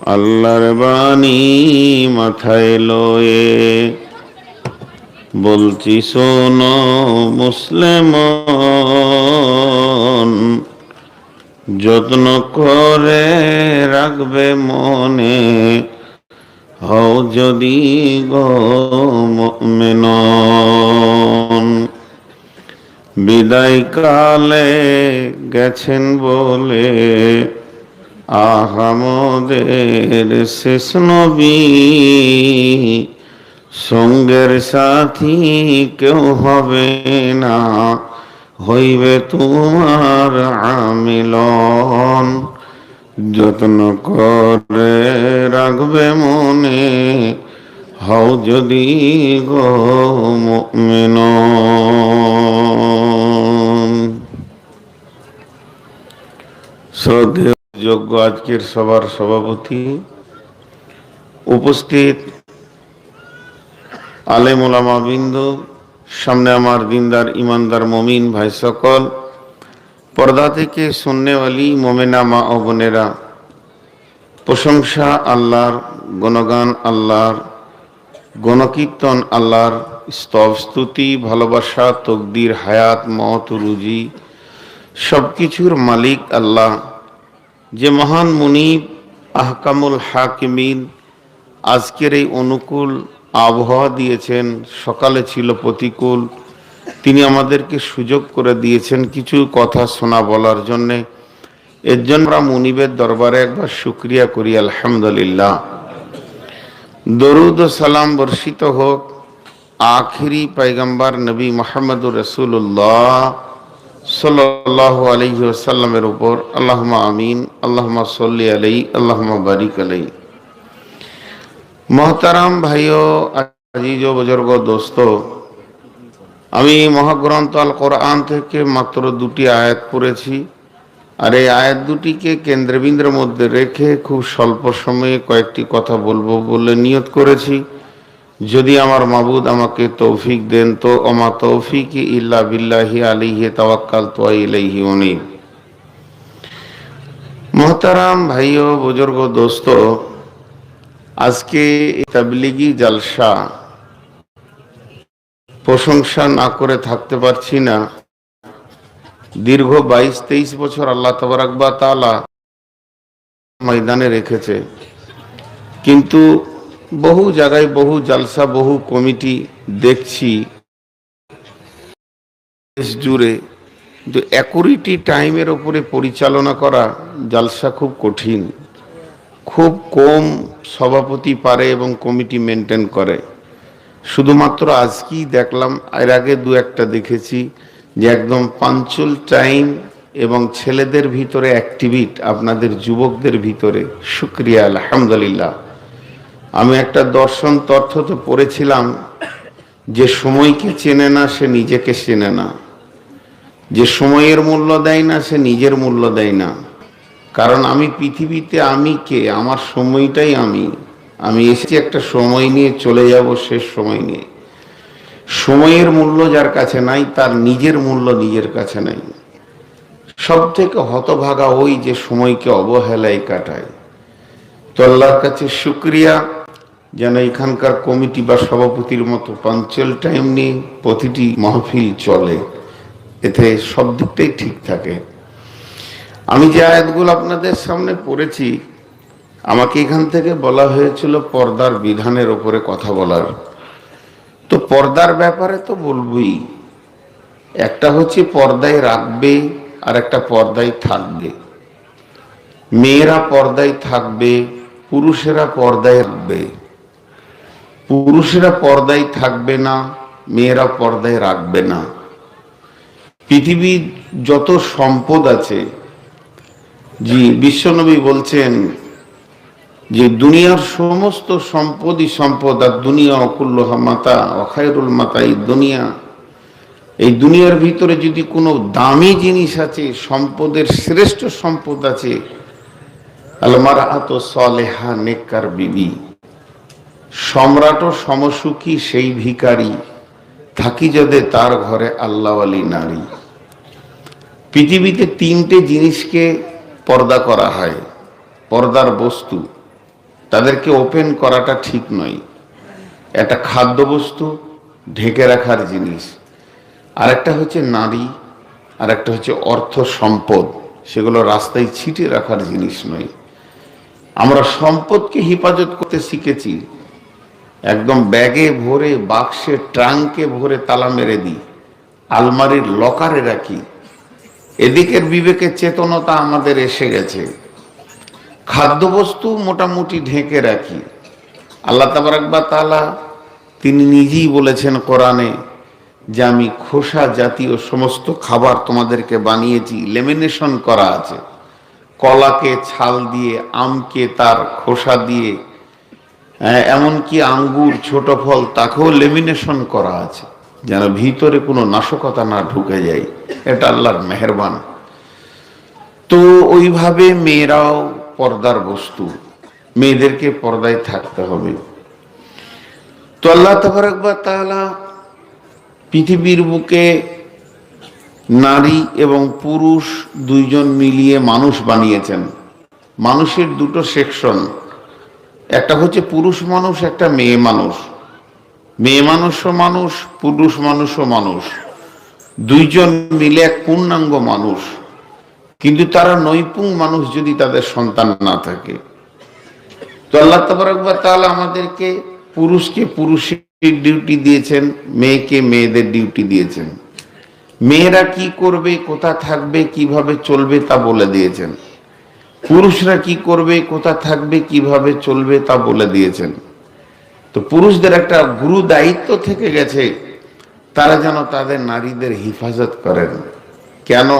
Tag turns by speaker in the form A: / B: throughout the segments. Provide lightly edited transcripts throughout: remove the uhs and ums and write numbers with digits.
A: আল্লাহর বাণী মাথায় লয়ে বলছি শোনো মুসলমান, যত্ন করে রাখবে মনে, হও যদি গো মুমিন। বিদায় কালে গেছেন বলে আহামদের শেষ নবী, সঙ্গের সাথী কেউ হবে না, হইবে তোমার আমিলন। যত্ন করে রাখবে মনে, হও যদি গো মুমিন। শ্রদ্ধেয় যোগ্য আজকের সভার সভাপতি, উপস্থিত আলেম ওলামা বৃন্দ, সামনে আমার দিনদার ইমানদার মমিন ভাই সকল, পর্দা থেকে শুননেওয়ালি মোমেনা মা ও বোনেরা, প্রশংসা আল্লাহর, গুণগান আল্লাহর, গণকীর্তন আল্লাহর, স্তব স্তুতি ভালোবাসা তকদির হায়াত মওত রুজি সবকিছুর মালিক আল্লাহ, যে মহান মুনিব আহকামুল হাকিমিন আজকের এই অনুকূল আবহাওয়া দিয়েছেন। সকালে ছিল প্রতিকূল, তিনি আমাদেরকে সুযোগ করে দিয়েছেন কিছু কথা শোনা বলার জন্যে। এর জন্য আমরা মুনিবের দরবারে একবার শুকরিয়া করি আলহামদুলিল্লাহ। দরুদ ও সালাম বর্ষিত হোক আখিরি পয়গম্বর নবী মুহাম্মদুর রাসূলুল্লাহ সাল্লাল্লাহু আলাইহি ওয়াসাল্লামের উপর। আল্লাহুম্মা আমিন, আল্লাহুম্মা সাল্লি আলাইহি, আল্লাহুম্মা বারিক আলাইহি। মোহতারাম ভাইও, আজিজ ও বুজুর্গ দোস্ত, আমি মহাগ্রন্থ আল কোরআন থেকে মাত্র দুটি আয়াত পড়েছি, আর এই আয়াত দুটিকে কেন্দ্রবিন্দুর মধ্যে রেখে খুব স্বল্প সময়ে কয়েকটি কথা বলবো বলে নিয়ত করেছি। যদি আমার মাবুদ আমাকে তৌফিক দেন তো ওমা তৌফিকি ইল্লা বিল্লাহি আলাইহি তাওয়াক্কালতু ওয়া ইলাইহি উনীব। মোহতারাম ভাইও বুজুর্গ দোস্ত, আজকে তাবলীগী জালসা প্রশংসা না করে থাকতে পারছি না। দীর্ঘ 22-23 বছর আল্লাহ তাবারাক ওয়া তাআলা ময়দানে রেখেছে, কিন্তু বহু জায়গায় বহু জালসা বহু কমিটি দেখছি দেশ জুড়ে, কিন্তু অ্যাকুরেটি টাইমের উপরে পরিচালনা করা জালসা খুব কঠিন। খুব কম সভাপতি পারে এবং কমিটি মেনটেন করে। শুধুমাত্র আজকেই দেখলাম, এর আগে দু একটা দেখেছি যে একদম পাঞ্চুয়াল টাইম এবং ছেলেদের ভিতরে অ্যাক্টিভিট, আপনাদের যুবকদের ভিতরে শুকরিয়া আলহামদুলিল্লাহ। আমি একটা দর্শন তথ্যতে পড়েছিলাম যে সময়কে চেনে না সে নিজেকে চেনে না, যে সময়ের মূল্য দেয় না সে নিজের মূল্য দেয় না। কারণ আমি পৃথিবীতে আমি কে, আমার সময়টাই আমি এসেছি একটা সময় নিয়ে, চলে যাব শেষ সময় নিয়ে। সময়ের মূল্য যার কাছে নাই তার নিজের মূল্য নিজের কাছে নাই। সব থেকে হতভাগা ওই যে সময়কে অবহেলায় কাটায়। তো আল্লাহর কাছে শুকরিয়া যেন এখানকার কমিটি বা সভাপতির মতো পাঞ্চুয়াল টাইম নিয়ে প্রতিটি মাহফিল চলে, এতে সব দিকটাই ঠিক থাকে। আমি যে আয়াতগুলো আপনাদের সামনে পড়েছি, আমাকে এখান থেকে বলা হয়েছিল পর্দার বিধানের উপরে কথা বলার। তো পর্দার ব্যাপারে তো বলবই। একটা হচ্ছে পর্দায় রাখবে, আর একটা পর্দায় থাকবে। মেয়েরা পর্দায় থাকবে, পুরুষেরা পর্দায় রাখবে। পুরুষেরা পর্দায় থাকবে না, মেয়েরা পর্দায় রাখবে না। পৃথিবীর যত সম্পদ আছে, জি বিশ্বনবী বলছেন যে দুনিয়ার সমস্ত সম্পদই সম্পদ, আর দুনিয়া অকুল্লহা মাতা ওয়া খায়রুল মাতাই দুনিয়া। এই দুনিয়ার ভিতরে যদি কোনো দামি জিনিস আছে, সম্পদের শ্রেষ্ঠ সম্পদ আছে, আল মারআতু সালেহা, নেককার বিবি। সম্রাট ও সমসুখী সেই ভিখারি, থাকি যদি তার ঘরে আল্লাহওয়ালি নারী। পৃথিবীতে তিনটে জিনিসকে পর্দা করা হয়, পর্দার বস্তু। তাদেরকে ওপেন করাটা ঠিক নয়। একটা খাদ্যবস্তু ঢেকে রাখার জিনিস, আর একটা হচ্ছে নারী, আর একটা হচ্ছে অর্থ সম্পদ, সেগুলো রাস্তায় ছিটিয়ে রাখার জিনিস নয়। আমরা সম্পদকে হেফাজত করতে শিখেছি, একদম ব্যাগে ভরে, বাক্সে, ট্রাঙ্কে ভরে তালা মেরে দিই, আলমারির লকারে রাখি। এদিকের বিবেকের চেতনতা আমাদের এসে গেছে। খাদ্যবস্তু মোটামুটি ঢেকে রাখি। আল্লাহ তাবারক ওয়া তাআলা তিনি নিজেই বলেছেন কোরআনে যে আমি খোসা জাতীয় সমস্ত খাবার তোমাদেরকে বানিয়েছি, লেমিনেশন করা আছে। কলাকে ছাল দিয়ে, আমকে তার খোসা দিয়ে, এমনকি আঙ্গুর, ছোট ফল, তাকেও লেমিনেশন করা আছে, যেন ভিতরে কোনো নাশকতা না ঢুকে যায়। এটা আল্লাহর মেহেরবান। তো ওইভাবে মেয়েরাও পর্দার বস্তু, মেয়েদেরকে পর্দায় থাকতে হবে। তো আল্লাহ তাবারক ওয়া তাআলা পৃথিবীর বুকে নারী এবং পুরুষ দুইজন মিলিয়ে মানুষ বানিয়েছেন। মানুষের দুটো সেকশন, একটা হচ্ছে পুরুষ মানুষ, একটা মেয়ে মানুষ। মেয়ে মানুষও মানুষ, পুরুষ মানুষও মানুষ, দুইজন মিলে এক পূর্ণাঙ্গ মানুষ। কিন্তু তারা নৈপুণ মানুষ যদি তাদের সন্তান না থাকে। তো আল্লাহ তাবারক ওয়া তাআলা আমাদেরকে পুরুষকে পুরুষের ডিউটি দিয়েছেন, মেয়েকে মেয়েদের ডিউটি দিয়েছেন। মেয়েরা কি করবে, কোথা থাকবে, কিভাবে চলবে তা বলে দিয়েছেন। পুরুষরা কি করবে, কোথা থাকবে, কিভাবে চলবে তা বলে দিয়েছেন। তো পুরুষদের একটা গুরু দায়িত্ব থেকে গেছে, তারা যেন তাদের নারীদের হেফাজত করেন। কেন?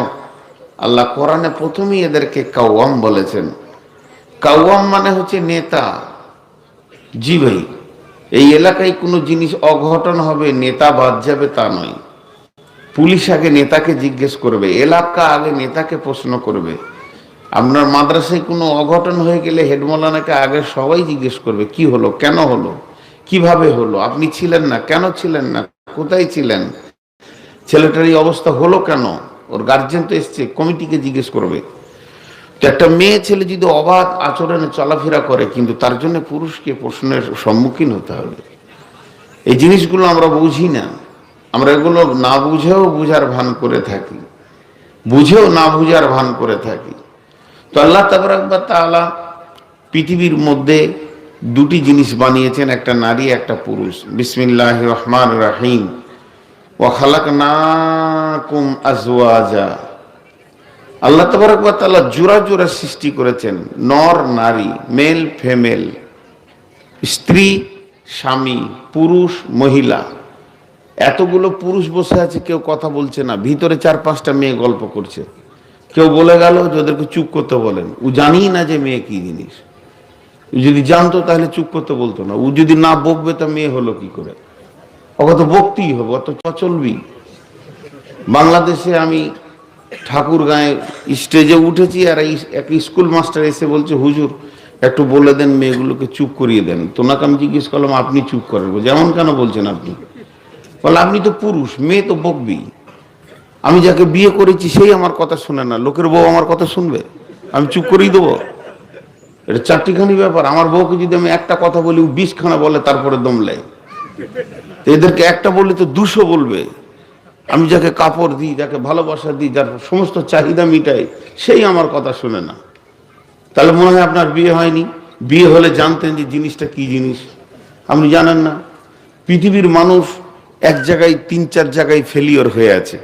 A: আল্লাহ কোরআনে প্রথমেই এদেরকে কাওয়াম বলেছেন। কাওয়াম মানে হচ্ছে নেতা। জি ভাই, এই এলাকায় কোনো জিনিস অঘটন হবে, নেতা বাদ যাবে তা নয়। পুলিশ আগে নেতাকে জিজ্ঞেস করবে, এলাকা আগে নেতাকে প্রশ্ন করবে। আপনার মাদ্রাসায় কোনো অঘটন হয়ে গেলে হেডমৌলানাকে আগে সবাই জিজ্ঞেস করবে, কি হলো, কেন হলো, কিভাবে হলো, আপনি ছিলেন না, কেন ছিলেন না, কোথায় ছিলেন, ছেলেটার এই অবস্থা হলো কেন, ওর গার্জেন তো এসছে, কমিটিকে জিজ্ঞেস করবে। তো একটা মেয়ে ছেলে যদি অবাধ আচরণে চলাফেরা করে, কিন্তু তার জন্য পুরুষকে প্রশ্নের সম্মুখীন হতে হবে। এই জিনিসগুলো আমরা বুঝি না, আমরা এগুলো না বুঝেও বুঝার ভান করে থাকি, বুঝেও না বুঝার ভান করে থাকি। তো আল্লাহ তাবারক ওয়া তাআলা পৃথিবীর মধ্যে দুটি জিনিস বানিয়েছেন, একটা নারী, একটা পুরুষ। বিসমিল্লাহির রহমানির রহিম। ওয়া খালাকনাকুম আজওয়াজা। আল্লাহ তাবারক ওয়া তাআলা জোড়া জোড়া সৃষ্টি করেছেন, নর নারী, মেল ফিমেল, স্ত্রী স্বামী, পুরুষ মহিলা। এতগুলো পুরুষ বসে আছে, কেউ কথা বলছে না, ভিতরে 4-5টা মেয়ে গল্প করছে। কেউ বলে গেল যে ওদেরকে চুপ করতে বলেন, ও জানিই না যে মেয়ে কি জিনিস। ও যদি জানতো তাহলে চুপ করতে বলতো না। ও যদি না বকবে তা মেয়ে হলো কি করে? ওকে তো বকতেই হবে, অত চলবি। বাংলাদেশে আমি ঠাকুরগাঁয়ে স্টেজে উঠেছি, আর এক স্কুল মাস্টার এসে বলছে, হুজুর একটু বলে দেন, মেয়েগুলোকে চুপ করিয়ে দেন। তোনাকে আমি জিজ্ঞেস করলাম, আপনি চুপ করেন? যেমন কেন বলছেন আপনি? বলে আপনি তো পুরুষ, মেয়ে তো বকবি। আমি যাকে বিয়ে করেছি সেই আমার কথা শুনে না, লোকের বউ আমার কথা শুনবে? আমি চুপ করেই দেবো? এটা চারটিখানি ব্যাপার। আমার বউকে যদি আমি একটা কথা বলি, 20খানা বলে, তারপরে দম নেয়। এদেরকে একটা বললে তো 200 বলবে। আমি যাকে কাপড় দিই, যাকে ভালোবাসা দিই, যার সমস্ত চাহিদা মিটাই, সেই আমার কথা শুনে না। তাহলে মনে হয় আপনার বিয়ে হয়নি। বিয়ে হলে জানতেন যে জিনিসটা কি জিনিস, আপনি জানেন না। পৃথিবীর মানুষ এক জায়গায় 3-4 জায়গায় ফেলিওর হয়ে আছে।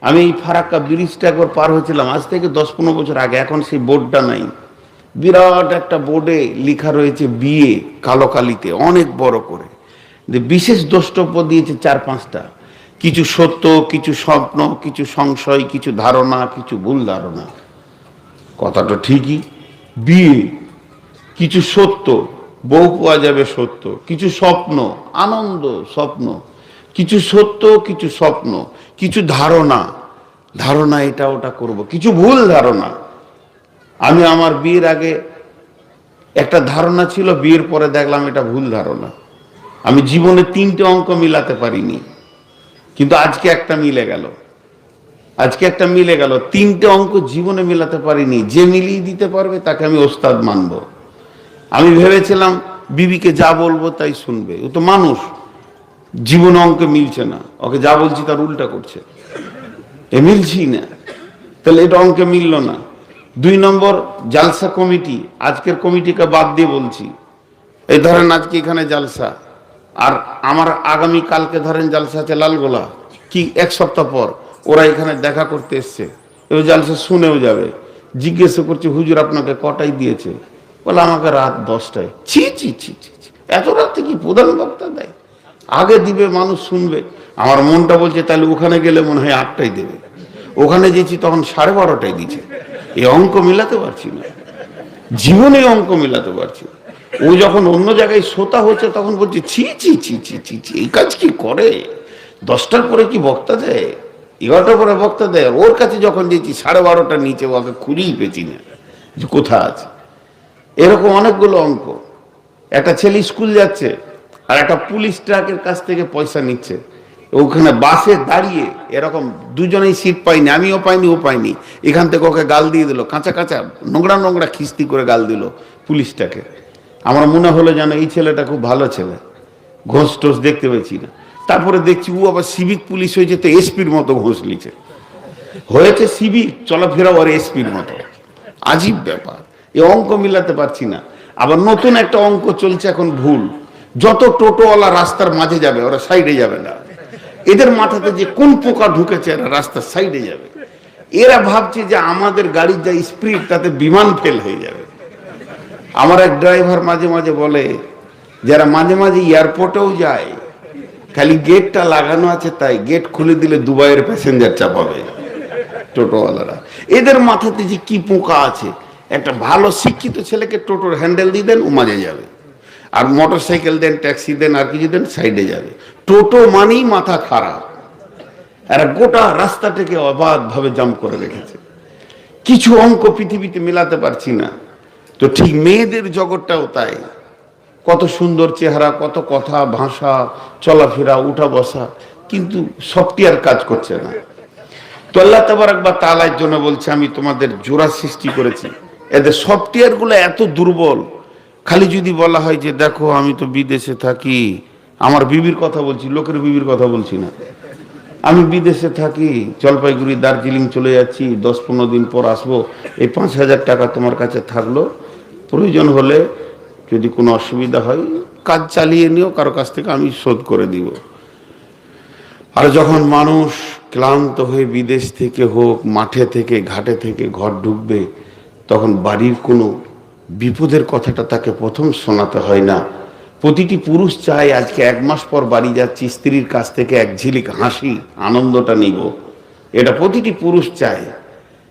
A: আমি এই ফারাক্কা ব্রিজটা একবার পার হয়েছিলাম, আজ থেকে 10-15 বছর আগে। এখন সেই বোর্ডটা নাই। বিরাট একটা বোর্ডে লেখা রয়েছে বিয়ে, কালো কালিতে অনেক বড় করে। যে বিশেষ দ্রষ্টব্য দিয়েছে 4-5টা, কিছু সত্য, কিছু স্বপ্ন, কিছু সংশয়, কিছু ধারণা, কিছু ভুল ধারণা। কথাটা ঠিকই, বিয়ে কিছু সত্য, বউ পাওয়া যাবে সত্য, কিছু স্বপ্ন, আনন্দ স্বপ্ন, কিছু সত্য, কিছু স্বপ্ন, কিছু ধারণা, ধারণা এটা ওটা করব, কিছু ভুল ধারণা। আমি আমার বিয়ের আগে একটা ধারণা ছিল, বিয়ের পরে দেখলাম এটা ভুল ধারণা। আমি জীবনে 3টে অঙ্ক মিলাতে পারিনি, কিন্তু আজকে একটা মিলে গেল। আজকে একটা মিলে গেল। 3টে অঙ্ক জীবনে মিলাতে পারিনি। যে মিলিয়ে দিতে পারবে তাকে আমি ওস্তাদ মানব। আমি ভেবেছিলাম বিবিকে যা বলবো তাই শুনবে, ও তো মানুষ, জীবন অঙ্কে মিলছে না, ওকে যা বলছি তার উল্টা করছে, এ মিলছি না, তাহলে এটা অঙ্কে মিলল না। 2 নম্বর, জালসা কমিটি, আজকের কমিটিকে বাদ দিয়ে বলছি, এই ধরেন আজকে এখানে জালসা, আর আমার আগামী কালকে ধরেন জালসা আছে লালগোলা, কি 1 সপ্তাহ পর ওরা এখানে দেখা করতে এসছে, এবার জালসা শুনেও যাবে। জিজ্ঞেস করছে হুজুর আপনাকে কটায় দিয়েছে? বলে আমাকে রাত 10টায়। ছি ছি ছি ছি ছি, এত রাতে কি প্রধান বক্তা দেয়? আগে দিবে, মানুষ শুনবে। আমার মনটা বলছে তাহলে ওখানে গেলে মনে হয় 8টায় দেবে, ওখানে যেছি তখন 12:30টায় দিচ্ছে। এই অঙ্ক মিলাতে পারছি না, জীবনে অঙ্ক মিলাতে পারছি না। ও যখন অন্য জায়গায় শ্রোতা হচ্ছে তখন বলছে ছি ছি ছি ছি ছি ছি, এই কাজ কি করে? 10টার পরে কি বক্তা দেয়? 11টার পরে বক্তা দেয়। ওর কাছে যখন যেছি 12:30টার নিচে, ওকে খুঁজেই পেছি না যে কোথা আছে। এরকম অনেকগুলো অঙ্ক। একটা ছেলে স্কুল যাচ্ছে আর একটা পুলিশ ট্রাকের কাছ থেকে পয়সা নিচ্ছে, ওখানে বাসে দাঁড়িয়ে এরকম দুজনেই সিট পাইনি, আমিও পাইনি ও পাইনি, এখান থেকে ওকে গাল দিয়ে দিল, কাঁচা কাঁচা নোংরা নোংরা খিস্তি করে গাল দিল পুলিশটাকে। আমার মনে হলো যেন এই ছেলেটা খুব ভালো ছেলে, ঘোষ টোষ দেখতে পেয়েছি না। তারপরে দেখছি ও আবার সিভিক পুলিশ হয়েছে, তো এসপির মতো ঘোষ লিছে, হয়েছে সিভিক, চলাফেরা ওর এসপির মতো। আজীব ব্যাপার, এই অঙ্ক মিলাতে পারছি না। আবার নতুন একটা অঙ্ক চলছে এখন ভুল, যত টোটোওয়ালা রাস্তার মাঝে যাবে ওরা সাইডে যাবে না। এদের মাথাতে যে কোন পোকা ঢুকেছে, এরা রাস্তার সাইডে যাবে। এরা ভাবছে যে আমাদের গাড়ির যা স্পিড তাতে বিমান ফেল হয়ে যাবে। আমার এক ড্রাইভার মাঝে মাঝে বলে, যারা মাঝে মাঝে এয়ারপোর্টেও যায়, খালি গেটটা লাগানো আছে তাই গেট খুলে দিলে দুবাইয়ের প্যাসেঞ্জার চাপাবে টোটোওয়ালারা। এদের মাথাতে যে কি পোকা আছে, একটা ভালো শিক্ষিত ছেলেকে টোটোর হ্যান্ডেল দিয়ে দেন, ও মাঝে যাবে, আর মোটর সাইকেল দেন, ট্যাক্সি দেন, আর কিছু দেন, সাইডে যাবে। টোটো মানেই মাথা খারাপ, এরা গোটা রাস্তাটাকে অবাধ ভাবে জাম করে রেখেছে। কিছু অঙ্ক পৃথিবীতে মেলাতে পারছি না। তো ঠিক মেয়েদের জগৎটাও তাই, কত সুন্দর চেহারা, কত কথা, ভাষা, চলাফেরা, উঠা বসা, কিন্তু সফটওয়্যার কাজ করছে না। তো আল্লাহ তাবারাক ওয়া তাআলার জন্য বলছে আমি তোমাদের জোড়া সৃষ্টি করেছি। এদের সফটওয়্যার গুলো এত দুর্বল, খালি যদি বলা হয় যে দেখো আমি তো বিদেশে থাকি, আমার বিবির কথা বলছি, লোকের বিবির কথা বলছি না, আমি বিদেশে থাকি, জলপাইগুড়ি দার্জিলিং চলে যাচ্ছি, 10-15 দিন পর আসবো, এই 5,000 টাকা তোমার কাছে থাকলো, প্রয়োজন হলে যদি কোনো অসুবিধা হয় কাজ চালিয়ে নিও, কারো কাছ থেকে আমি শোধ করে দিব। আর যখন মানুষ ক্লান্ত হয়ে বিদেশ থেকে হোক, মাঠে থেকে, ঘাটে থেকে ঘর ঢুকবে, তখন বাড়ির কোনো বিপদের কথাটা তাকে প্রথম শোনাতে হয় না। প্রতিটি পুরুষ চায় আজকে 1 মাস পর বাড়ি যাচ্ছি, স্ত্রীর কাছ থেকে এক ঝিলিক হাসি, আনন্দটা নিব। এটা প্রতিটি পুরুষ চায়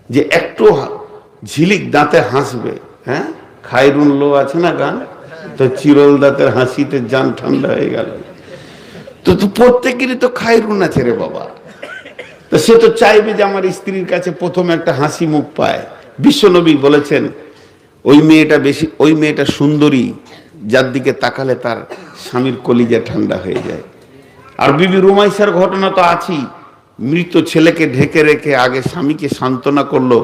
A: যে একটু ঝিলিক দাঁতে হাসবে। হ্যাঁ, খায়রুন লো আছে না গান, তো চিরল দাঁতের হাসিতে জান ঠান্ডা হয়ে গেল। তো প্রত্যেকেরই তো খায়রুন আছে রে বাবা। তো সে তো চাইবে যে আমার স্ত্রীর কাছে প্রথম একটা হাসি মুখ পায়। বিশ্বনবী বলেছেন ওই মেয়েটা সুন্দরী যার দিকে তাকালে তার স্বামীর কলিজা ঠান্ডা হয়ে যায়। আর বিবি রুমাইসার ঘটনা তো আছেই, মৃত ছেলেকে ঢেকে রেখে আগে স্বামীকে সান্ত্বনা করলো,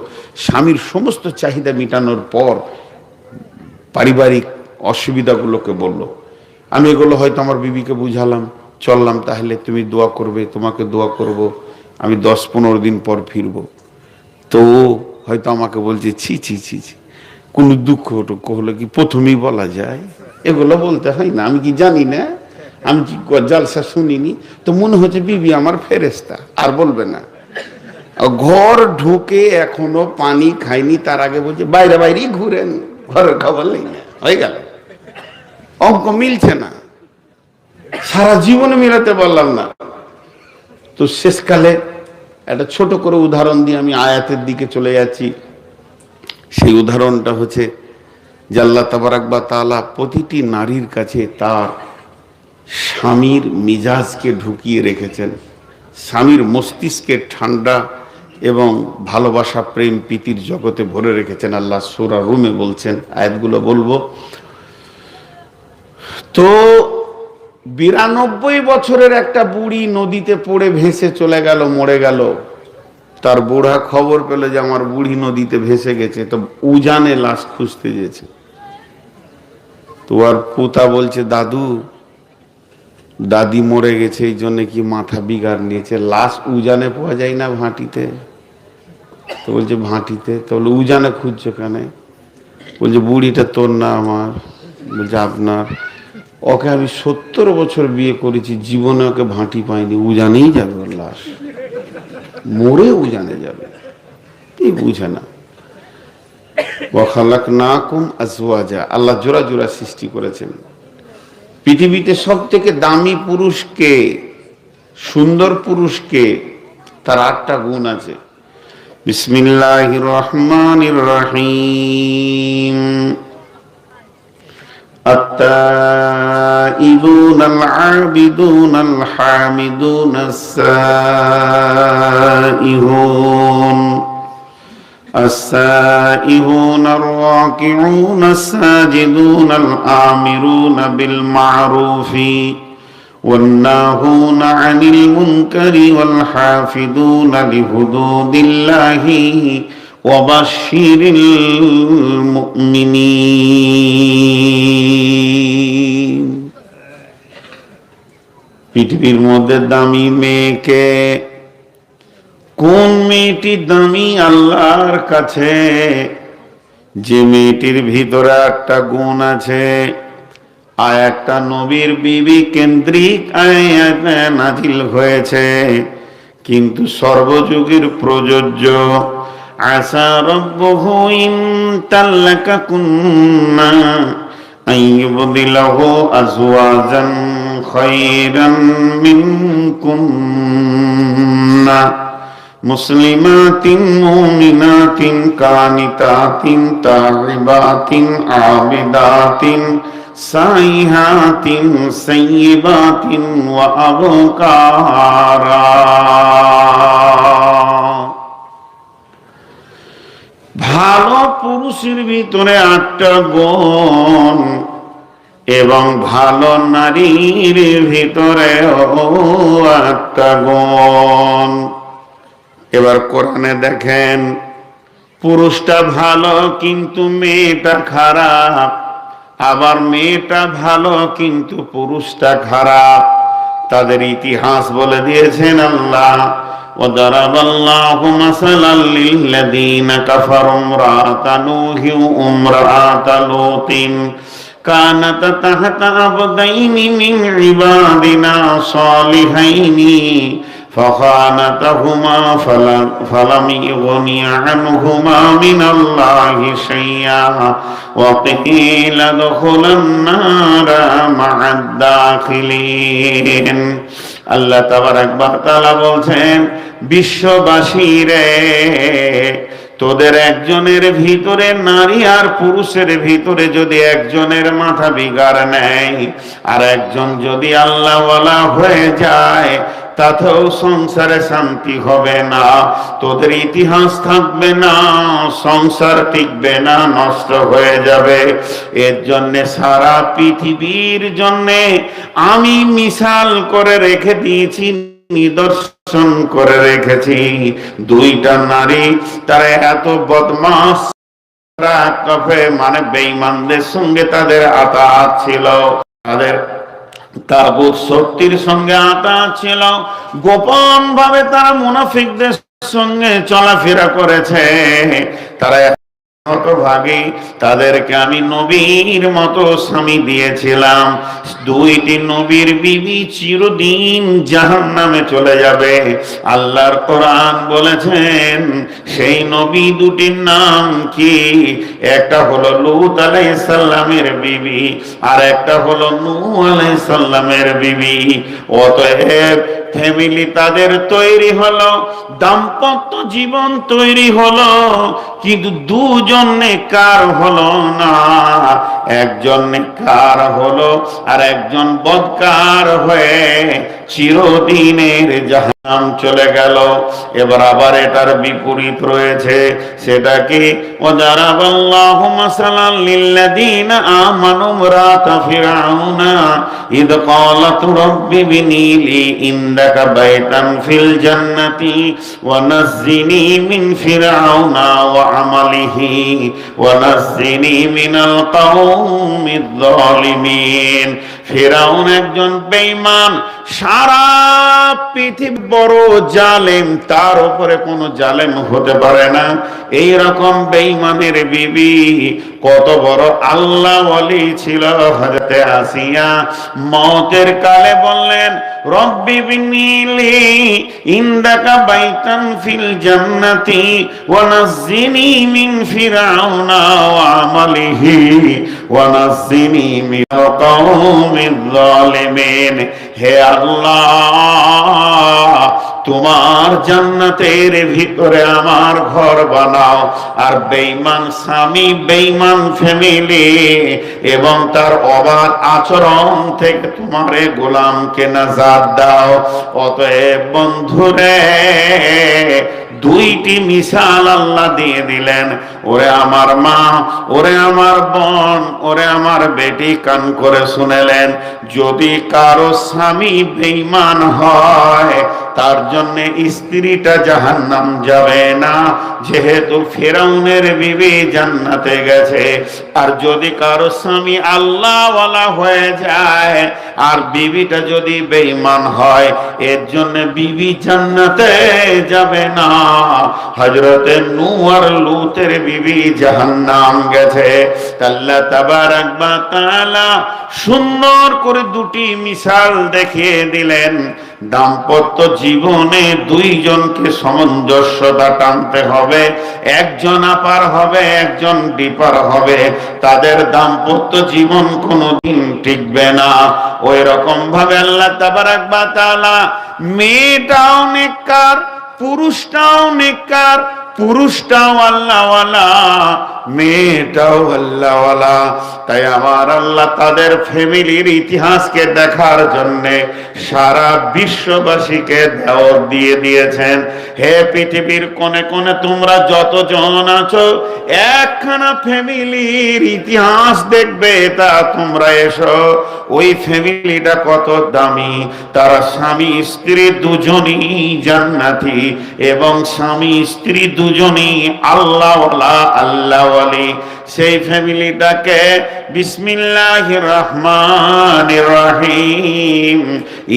A: স্বামীর সমস্ত চাহিদা মেটানোর পর পারিবারিক অসুবিধাগুলোকে বলল। আমি এগুলো হয়তো আমার বিবিকে বুঝালাম, চললাম, তাহলে তুমি দোয়া করবে, তোমাকে দোয়া করব, আমি 10-15 দিন পর ফিরবো। তো হয়তো আমাকে বলছে ছি ছি ছি ছি, কোন দুঃখ টুক্ষ হলো কি প্রথমেই বলা যায়? এগুলো বলতে হয় না, আমি কি জানি না? আমি কি জালসা শুনিনি? তো মনে হচ্ছে বিবি আমার ফেরেশতা, আর বলবে না। ঘর ঢুকে এখনো পানি খাইনি, তার আগে বলছে বাইরে বাইরেই ঘুরেন, ঘরের খাবার নেই না, হয়ে গেল। অঙ্ক মিলছে না, সারা জীবনে মিলাতে পারলাম না। তো শেষকালে একটা ছোট করে উদাহরণ দিয়ে আমি আয়াতের দিকে চলে যাচ্ছি। সেই উদাহরণটা হচ্ছে যে আল্লাহ তাবারাক ওয়া তাআলা প্রতিটি নারীর কাছে তার স্বামীর মিজাজকে ঢুকিয়ে রেখেছেন, স্বামীর মস্তিষ্কে ঠান্ডা এবং ভালোবাসা, প্রেম, প্রীতির জগতে ভরে রেখেছেন। আল্লাহ সূরা রুমে বলছেন, আয়াতগুলো বলবো। তো 92 বছরের একটা বুড়ি নদীতে পড়ে ভেসে চলে গেল, মরে গেল। তার বুড়া খবর পেল যে আমার বুড়ি নদীতে ভেসে গেছে, তো উজানে লাশ খুঁজতে গেছে। তো আর পুতা বলছে, দাদু দাদি মরে গেছে, এই জন্য কি মাথা বিগার নিয়েছে, লাশ উজানে পাওয়া যায় না ভাটিতে? তো বলছে ভাটিতে? তো বলে উজানে খুঁজছো কেন? বলছে বুড়িটা তোর না আমার? বলছে আপনার। ওকে আমি 70 বছর বিয়ে করেছি, জীবনে ওকে ভাটি পাইনি, উজানেই যাবে ওর লাশ, মরে উজানে যাবে। এই বুঝে না। ওয়াখালাকনাকুম আজওয়াজা, আল্লাহ জোড়া জোড়া সৃষ্টি করেছেন। পৃথিবীতে সব থেকে দামি পুরুষকে, সুন্দর পুরুষকে, তার 8টা গুণ আছে। বিসমিল্লাহির রহমানির রহিম। আত-তাইবুনাল আবিদুনাল হামিদুনাস সাইহুন السائحون الراكعون الساجدون الآمرون بالمعروف والناهون عن المنكر والحافظون لحدود الله وبشر المؤمنين। পৃথিবীর মধ্যে দামি মেয়েকে, কোন মেয়েটি দামি আল্লাহর কাছে? যে মেয়েটির ভিতরে 8টা গুণ আছে। আয়াতটা নবীর বিবি কেন্দ্রিক আয়াত নাজিল হয়েছে, কিন্তু সর্বযুগের প্রযোজ্য। আসা রাব্বুহু ইন তাল্লাকাকুন্না আইয়ুবদিলাহু আজওয়াজান খায়রান মিনকুন্না মুসলিমাতিন মুমিনাতিন কানিতাতিন তাইবাতিন আবিদাতিন সাইহাতিন সাইয়্যিবাতিন ওয়া আবকারা। ভালো পুরুষের ভিতরে 8টা গুণ এবং ভালো নারীর ভিতরেও 8টা গুণ। এবার কোরআনে দেখেন, পুরুষটা ভালো কিন্তু মেয়েটা খারাপ, আবার মেয়েটা ভালো কিন্তু পুরুষটা খারাপ। তাদের ইতিহাস বলে দিয়েছেন আল্লাহ। وضرب الله مثلا للذين كفروا امرأة نوح وامرأة لوط كانتا تحت عبدين من عبادنا صالحين فخانتهما فلم يغني عنهما من الله شيئا وقيل ادخلا النار مع الداخلين। আল্লাহ তাবারাক ওয়া তাআলা বলছেন, বিশ্ববাসীরে, তোদের একজনের ভিতরে, নারী আর পুরুষের ভিতরে যদি একজনের মাথা বিগাড় নেয় আর একজন যদি আল্লাহওয়ালা হয়ে যায়, তাতেও সংসারে শান্তি হবে না, তোদের ইতিহাস থাকবে না, সংসার টিকবে না, নষ্ট হয়ে যাবে। এর জন্য সারা পৃথিবীর জন্য আমি মিসাল করে রেখে দিয়েছি, নিদর্শন করে রেখেছি। 2টা নারী, তারা এত বদমাশ, মানে বেঈমানদের সঙ্গে তাদের আতাত ছিল, তাদের তাগুত শক্তির সঙ্গে আতাত ছিল, গোপন ভাবে তারা মুনাফিকদের সঙ্গে চলাফেরা করেছে। তারা হতভাগী, তাদেরকে আমি নবীর মতো স্বামী দিয়েছিলাম। 2টি নবীর বিবি চিরদিন জাহান্নামে চলে যাবে। আল্লাহর কোরআন বলেছেন সেই নবী 2টির নাম কি? একটা হলো লূত আলাইহিস সালামের বিবি, আর একটা হলো নূহ আলাইহিস সালামের বিবি। অতএব ফ্যামিলি তাদের তৈরি হলো, দাম্পত্য জীবন তৈরি হলো, কিন্তু 2জন নেককার হলো না। একজন নেককার হলো আর একজন বদকার হয়ে চিরদিনের জাহান্নাম চলে গেল। এবার আবার এটার বিপরীত রয়েছে, সেটা কি? ওয়াদারাবাল্লাহু মাসালান লিল্লাযীনা আমানু ইমরাতা ফিরআউনা ইদ ক্বালাত রাব্বি বিনি লি ইনদাকা বাইতান ফিল জান্নাতি ওয়া নাজ্জিনি মিন ফিরআউনা ওয়া আমালিহি ওয়া নাজ্জিনি মিনাল কওমিজ জালিমিন। ফিরাউন একজন বেঈমান, সারা পৃথিবী বড় জালেম, তার উপরে কোনো জালেম হতে পারে না। এই রকম বেঈমানের বিবি কত বড় আল্লাহ ওয়ালি ছিল হযরতে আসিয়া। মওতের কালে বললেন, রব্বি বিনিলি ইনদাকা বাইতান ফিল জান্নাতি ওয়া নাজ্জিনি মিন ফিরআউনা ওয়া আমালিহি ওয়া নাজ্জিনি মিনাল কওমিজ জালিমিন। হে আল্লাহ, তোমার জান্নাতের ভিতরে আমার ঘর বানাও, আর বেঈমান স্বামী, বেঈমান ফ্যামিলি এবং তার অবাধ আচরণ থেকে তোমার গোলামকে নাজাত দাও। অতএব বন্ধুরে, দুইটি মিসাল আল্লাহ দিয়ে দিলেন। ওরে আমার মা, ওরে আমার বোন, ওরে আমার বেটি, কান করে শুনেলেন, যদি কারো স্বামী বেঈমান হয় তার জন্য স্ত্রীটা জাহান্নাম যাবে না, যেহেতু ফিরাউনের বিবি জান্নাতে গেছে। আর যদি কারো স্বামী আল্লাহওয়ালা হয়ে যায় আর বিবিটা যদি বেঈমান হয়, এর জন্য বিবি জান্নাতে যাবে না। হযরতে নূহ আর লূতের বিবি জাহান্নাম গেছে। আল্লাহ তাবারাক ওয়া তাআলা সুন্দর করে দুটি মিসাল দেখিয়ে দিলেন। দাম্পত্য জীবনে দুইজনকে সামঞ্জস্যতা টানতে হবে। একজন আপার হবে, একজন ডিপার হবে, তাদের দাম্পত্য জীবন কোনোদিন টিকবে না। ওই রকম ভাবে আল্লাহ তাবারাক ওয়া তাআলা মেয়েটাও নেককার, পুরুষটাও নেককার, পুরুষটাও আল্লাহওয়ালা, মেয়েটাও আল্লাহওয়ালা। তাই আমার আল্লাহ তাদের ফ্যামিলির ইতিহাসকে দেখার জন্য সারা বিশ্ববাসীকে দাওয়াত দিয়ে দিয়েছেন। হে পৃথিবীর কোণে কোণে তোমরা যতজন আছো, একখানা ফ্যামিলির ইতিহাস দেখবে, তা তোমরা এসো। ওই ফ্যামিলিটা কত দামি, তারা স্বামী স্ত্রী দুজনই জান্নাতি, এবং স্বামী স্ত্রী দুজনই আল্লাহওয়ালা, আল্লাহওয়ালি। সেই ফ্যামিলিটাকে বিসমিল্লাহির রহমানির রহিম,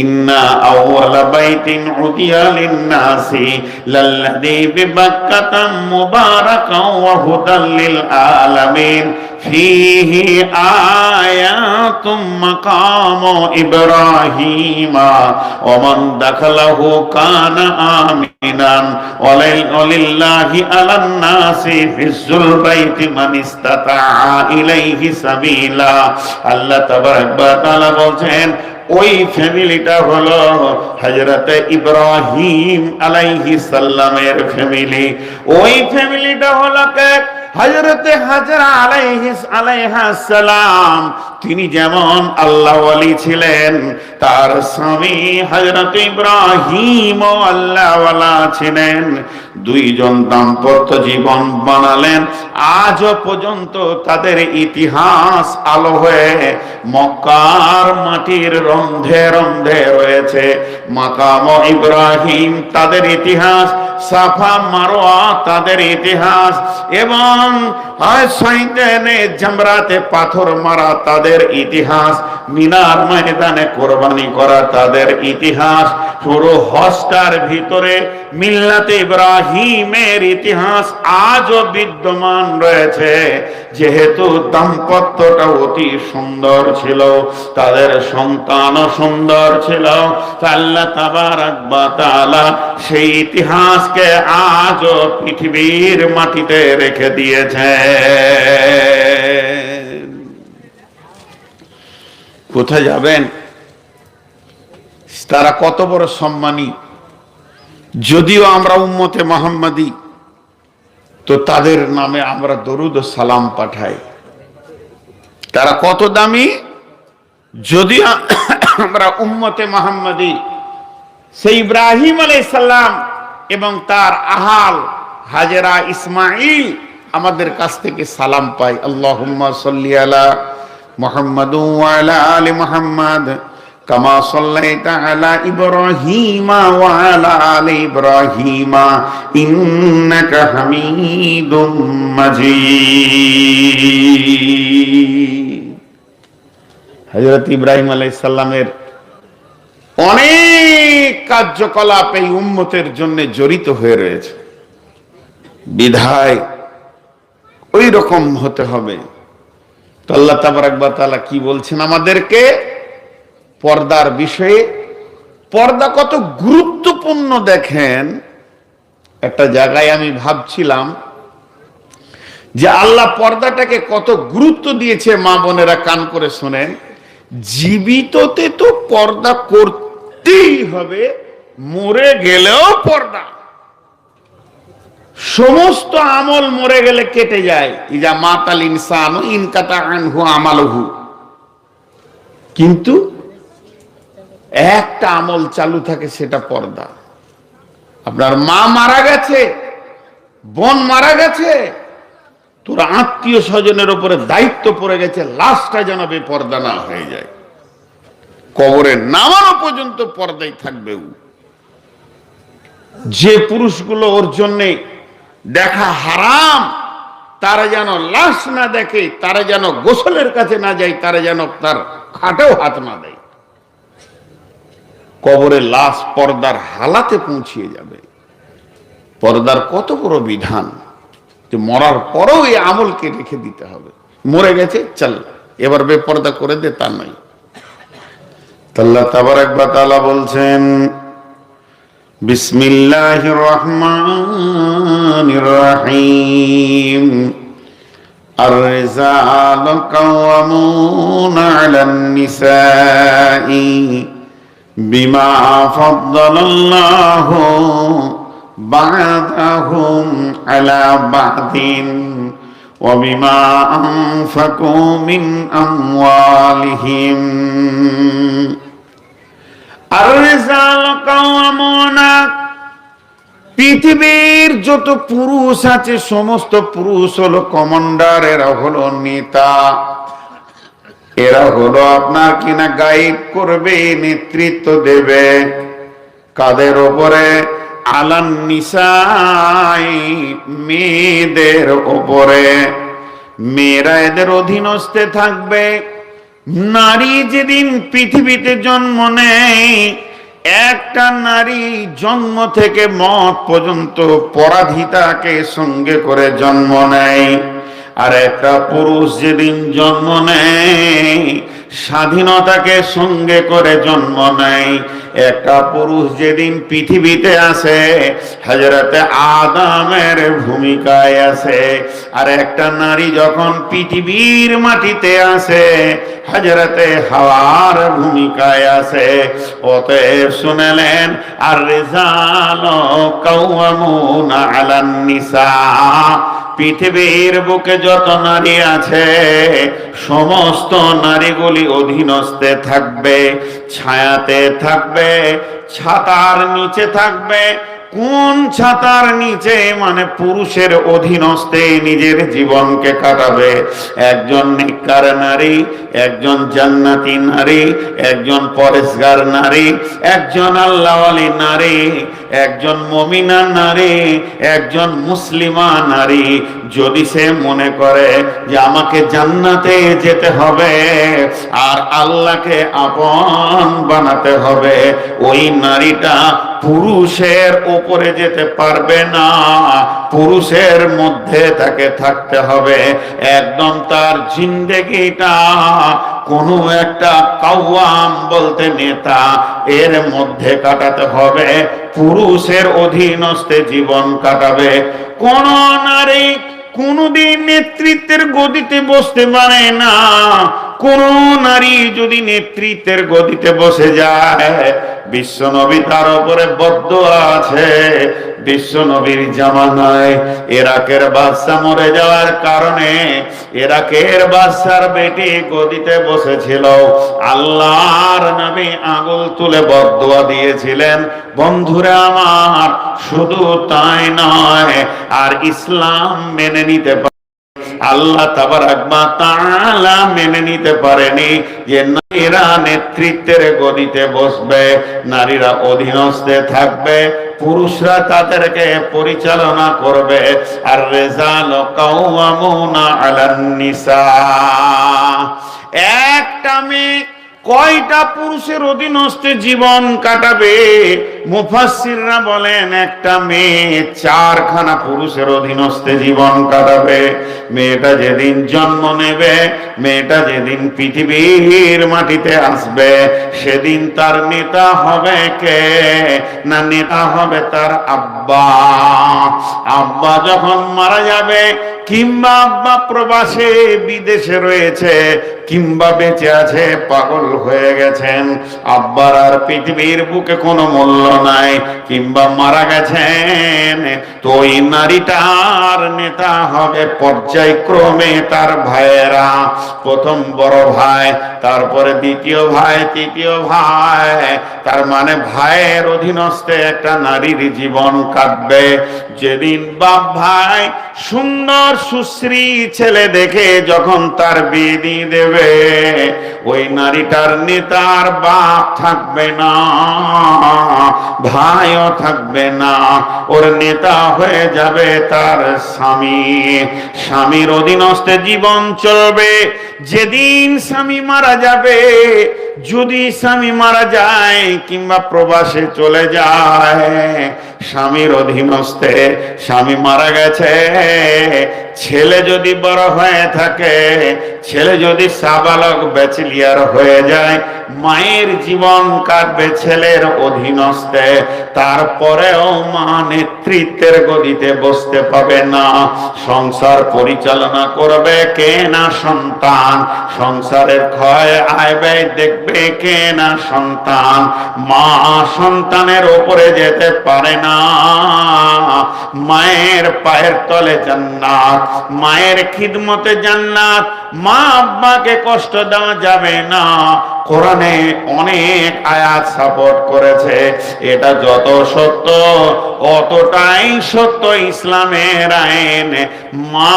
A: ইন্না আউওয়ালা বাইতিন উদিয়া লিন-নাসি লাল্লাযী বিবাক্কাতা মুবারাকান ওয়া হুদাল লিল আলামিন ফীহি আয়াতুম মাকামু ইব্রাহিমা ওয়া মান দাখালাহু কানা আমিনান ওয়ালিল্লাহি আলান নাসি হিজ্জুল বাইতি মান ইসতাতা ইলাইহি সাবিলা। আল্লাহ তাবারাক ওয়া তাআলা বলেন, ওই ফ্যামিলিটা হলো হযরত ইব্রাহিম আলাইহিস সালামের ফ্যামিলি। ওই ফ্যামিলিটা হলো কে? হযরতে হাজরা আলাইহাস সালাম। তিনি যেমন আল্লাহ ওয়ালি ছিলেন, তার স্বামী হযরত ইব্রাহিম ও আল্লাহ ওয়ালা ছিলেন। দুইজন দাম্পত্য জীবন বানালেন। আজও পর্যন্ত তাদের ইতিহাস আলো হয়ে মক্কার মাটির রন্ধে রন্ধে রয়েছে। মাকাম ইব্রাহিম তাদের ইতিহাস, সাফা মারওয়া তাদের ইতিহাস, এবং শয়তানে জামরাতে পাথর মারা তাদের ইতিহাস, মিনার ময়দানে কোরবানি করা তাদের ইতিহাস, পুরো হজটার ভিতরে মিল্লাতে ইব্রাহিমের ইতিহাস আজও বিদ্যমান রয়েছে। যেহেতু দাম্পত্যটা অতি সুন্দর ছিল, তাদের সন্তানও সুন্দর ছিল, আল্লাহ তাবারাক ওয়া তাআলা সেই ইতিহাসকে আজও পৃথিবীর মাটিতে রেখে দিয়েছে। কোথায় যাবেন? তারা কত বড় সম্মানী। যদিও আমরা উম্মতে মুহাম্মাদি, তো তাদের নামে আমরা দরুদ ও সালাম পাঠাই। তারা কত দামি। যদিও আমরা উম্মতে মুহাম্মাদি, সেই ইব্রাহিম আলাইহিস সালাম এবং তার আহাল হাজেরা, ইসমাঈল আমাদের কাছ থেকে সালাম পাই। আল্লাহুম্মা সাল্লি আলা মুহাম্মাদ ওয়া আলা আলি মুহাম্মাদ কামা সাল্লাইতা আলা ইব্রাহিম ওয়া আলা আলি ইব্রাহিম ইন্নাকা হামিদুম মাজিদ। হযরত ইব্রাহিম আলাইহিস সালামের অনেক কার্যকলাপ এই উম্মতের জন্য জড়িত হয়ে রয়েছে, বিধায় ওই রকম হতে হবে। তো আল্লাহ তাবারক ওয়া তাআলা কি বলছেন আমাদেরকে পর্দার বিষয়ে? পর্দা কত গুরুত্বপূর্ণ দেখেন। একটা জায়গায় আমি ভাবছিলাম যে আল্লাহ পর্দাটাকে কত গুরুত্ব দিয়েছে। মা বোনেরা কান করে শোনেন, জীবিততে তো পর্দা করতেই হবে, মরে গেলেও পর্দা। সমস্ত আমল মরে গেলে কেটে যায়, ইজা মাতাল ইনসানু ইনকাতা আনহু আমালুহু, কিন্তু একটা আমল চালু থাকে, সেটা পর্দা। আপনার মা মারা গেছে, বোন মারা গেছে, তোর আত্মীয় স্বজনের উপরে দায়িত্ব পড়ে গেছে, লাশটা যেন বেপর্দা না হয়ে যায়। কবরে নামানো পর্যন্ত পর্দায় থাকবে। যে পুরুষগুলো ওর জন্য দেখা হারাম, তারা যেন লাশ না দেখে, তারা যেন গোসলের কাছে না যায়, তারা যেন তার খাটেও হাত না দেয়। কবরে লাশ পর্দার হালাতে পৌঁছিয়ে যাবে। পর্দার কত বড় বিধান, যে মরার পরেও এই আমলকে রেখে দিতে হবে। মরে গেছে, চল এবার বেপর্দা করে দে, তা নয়। আল্লাহ তাবারক ওয়া তাআলা বলছেন, বিসমিল্লাহির রহমানির রহিম, আর-রিজালু কাওয়ামুনা আলান নিসাই বিমা ফাদ্দালাল্লাহু বা'দাহুম আলা বা'দিন ওয়া বিমা আনফাকু মিন আমওয়ালিহিম। আর-রিজালু কাওয়ামুনা, পৃথিবীর যত পুরুষ আছে সমস্ত পুরুষ হলো কমান্ডার, এরা হলো নেতা, এরা হলো আপনার কিনা গাইড করবে, নেতৃত্ব দেবে। কাদের ওপরে? আলান নিসাই, মেয়েদের ওপরে। মেয়েরা এদের অধীনস্থে থাকবে। নারী যেদিন পৃথিবীতে জন্ম নেয়, একটা নারী জন্ম থেকে মত পর্যন্ত পরাধীতাকে সঙ্গে করে জন্ম নেয়। আর একটা পুরুষ যেদিন জন্ম নেয়, স্বাধীনতাকে সঙ্গে করে জন্ম নেয়। একটা পুরুষ যেদিন পৃথিবীতে আসে, হযরতে আদমের ভূমিকায় আসে। আর একটা নারী যখন পৃথিবীর মাটিতে আসে, হযরতে হাওয়ার ভূমিকায় আসে। অতএব শুনলেন, আর-রিজালু কাওয়ামুনা আলান নিসা, পৃথিবীর বুকে যত নারী আছে সমস্ত নারীগুলি অধীনস্থে থাকবে, ছায়াতে থাকবে, ছাতার নিচে থাকবে। কোন ছাতার নিচে? মানে পুরুষের অধীনস্থে নিজের জীবনকে কাটাবে। একজন নেককার নারী, একজন জান্নাতি নারী, একজন পরেশগার নারী, একজন আল্লাহওয়ালী নারী, একজন মুমিনা নারী, একজন মুসলিমা নারী। যদি সে মনে করে যে আমাকে জান্নাতে যেতে হবে আর আল্লাহকে আপন বানাতে হবে, ওই নারীটা পুরুষের উপরে যেতে পারবে না, পুরুষের মধ্যে তাকে থাকতে হবে। একদম তার জিন্দেগিটা কোনো একটা কাওয়াম বলতে নেতা, এর মধ্যে কাটাতে হবে, পুরুষের অধীনস্থে জীবন কাটাবে। কোন নারী কোনদিন নেতৃত্বের গদিতে বসতে পারে না। কোন নারী যদি নেতৃত্বের গদিতে বসে যায়, বিশ্ব নবী তার উপরে বদদোয়া আছে। বিশ্ব নবীর জামানায় ইরাকের বাদশা মরে যাওয়ার কারণে ইরাকের বাদশার বেটি গদিতে বসেছিল। আল্লাহর নবী আঙ্গুল তুলে বদদোয়া দিয়েছিলেন। বন্ধুরা আমার, শুধু তাই নয়, আর ইসলাম মেনে নিতে আল্লাহ তাবারক ওয়া তাআলা মেনে নিতে পারেনি যে নারীরা নেতৃত্বের গদিতে বসবে, নারীরা অধীনস্থে থাকবে, পুরুষরা তাদেরকে পরিচালনা করবে। আর রিজালু কাওয়ামুনা আলান নিসা, একটা মেয়ে কয়টা পুরুষের অধীনস্থে জীবন কাটাবে? মুফাসসিররা বলেন একটা মেয়ে 4খানা পুরুষের অধীনস্থে জীবন কাটাবে। মেয়েটা যেদিন জন্ম নেবে, মেয়েটা যেদিন পৃথিবীর মাটিতে আসবে, সেদিন তার নেতা হবে কে? না, নেতা হবে তার আব্বা। আব্বা যখন মারা যাবে, কিংবা আব্বা প্রবাসে বিদেশে রয়েছে, কিংবা বেঁচে আছে, পাগল হয়ে গেছেন, আব্বার আর পৃথিবীর বুকে কোনো মূল্য নাই, কিংবা মারা গেছেন, তো ওই নারীটার নেতা হবে পর্যায়ক্রমে তার ভাইয়েরা। প্রথম বড় ভাই, তারপরে দ্বিতীয় ভাই, তৃতীয় ভাই। তার মানে ভাইয়ের অধীনস্থে একটা নারীর জীবন কাটবে। যেদিন বাপ ভাই সুন্দর সুশ্রী ছেলে দেখে যখন তার বিয়ে দিয়ে দেবে, ওই নারীটার নেতার বাপ থাকবে না, ভাইও থাকবে না, ওর নেতা হয়ে যাবে তার স্বামী। স্বামীর অধীনস্থে জীবন চলবে। যেদিন স্বামী মারা যাবে, যদি স্বামী মারা যায় কিংবা প্রবাসে চলে যায়, স্বামীর অধীনস্থে, স্বামী মারা গেছে, ছেলে যদি বড় হয়ে থাকে, ছেলে যদি সাবালক ব্যাচেলিয়ার হয়ে যায়, মায়ের জীবন কাটবে ছেলের অধীনস্থে। তারপরেও মা নেতৃত্বের গদিতে বসতে পাবে না। সংসার পরিচালনা করবে কে? না সন্তান। সংসারের ক্ষয় আয় ব্যয় দেখবে কে? না সন্তান। মা সন্তানের উপরে যেতে পারে না। মায়ের পায়ের তলে জান্নাত, মায়ের খিদমতে জান্নাত। মা আব্বাকে কষ্ট দেওয়া যাবে না। কোরআনে অনেক আয়াত সাপোর্ট করেছে। এটা যত সত্য অতটাই সত্য ইসলামের আইন। মা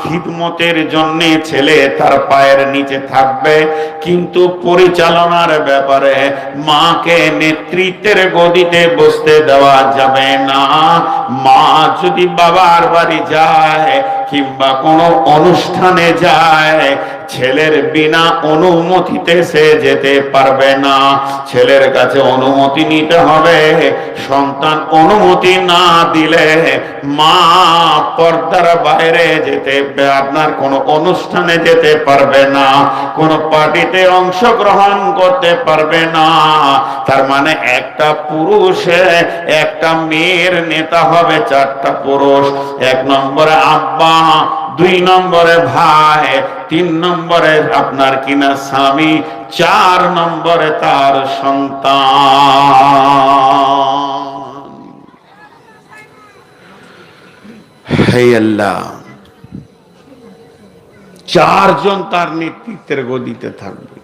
A: খিদমতের জন্য ছেলে তার পায়ের নিচে থাকবে, কিন্তু পরিচালনার ব্যাপারে মাকে নেতৃত্বের গদিতে বসতে দেওয়া যাবে না। মা যদি বাবার বাড়ি যায় কিংবা কোনো অনুষ্ঠানে যায়, ছেলের বিনা অনুমতিতে সে যেতে পারবে না। ছেলের কাছে অনুমতি নিতে হবে। সন্তান অনুমতি না দিলে মা পর্দার বাইরে যেতে, আপনার কোনো অনুষ্ঠানে যেতে পারবে না, কোনো পার্টিতে অংশগ্রহণ করতে পারবে না। তার মানে একটা পুরুষে একটা মেয়ের নেতা হবে 4টা পুরুষ। 1 নম্বরে আব্বা, 2 নম্বরে ভাই, 3 নম্বরে আপনার কিনা স্বামী, 4 নম্বরে তার সন্তান। হে আল্লাহ, 4 জন তার নেতৃত্বের গদিতে থাকবে।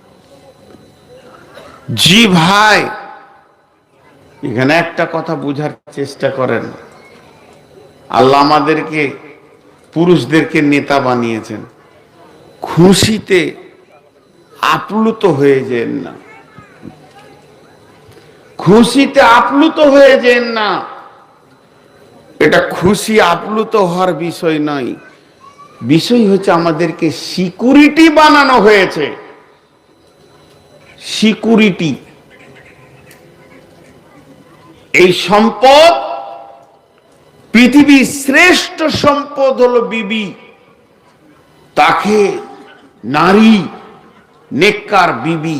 A: জি ভাই, এখানে একটা কথা বুঝার চেষ্টা করেন। আল্লাহ আমাদেরকে, পুরুষদেরকে নেতা বানিয়েছেন। খুশিতে আপ্লুত হয়ে যেন না, খুশিতে আপ্লুত হয়ে যেন না। এটা খুশি আপ্লুত হওয়ার বিষয় নয়। বিষয় হচ্ছে আমাদেরকে সিকিউরিটি বানানো হয়েছে। সিকিউরিটি, এই সম্পদ, পৃথিবীর শ্রেষ্ঠ সম্পদ হলো বিবি। তাকে নারী, নেককার বিবি,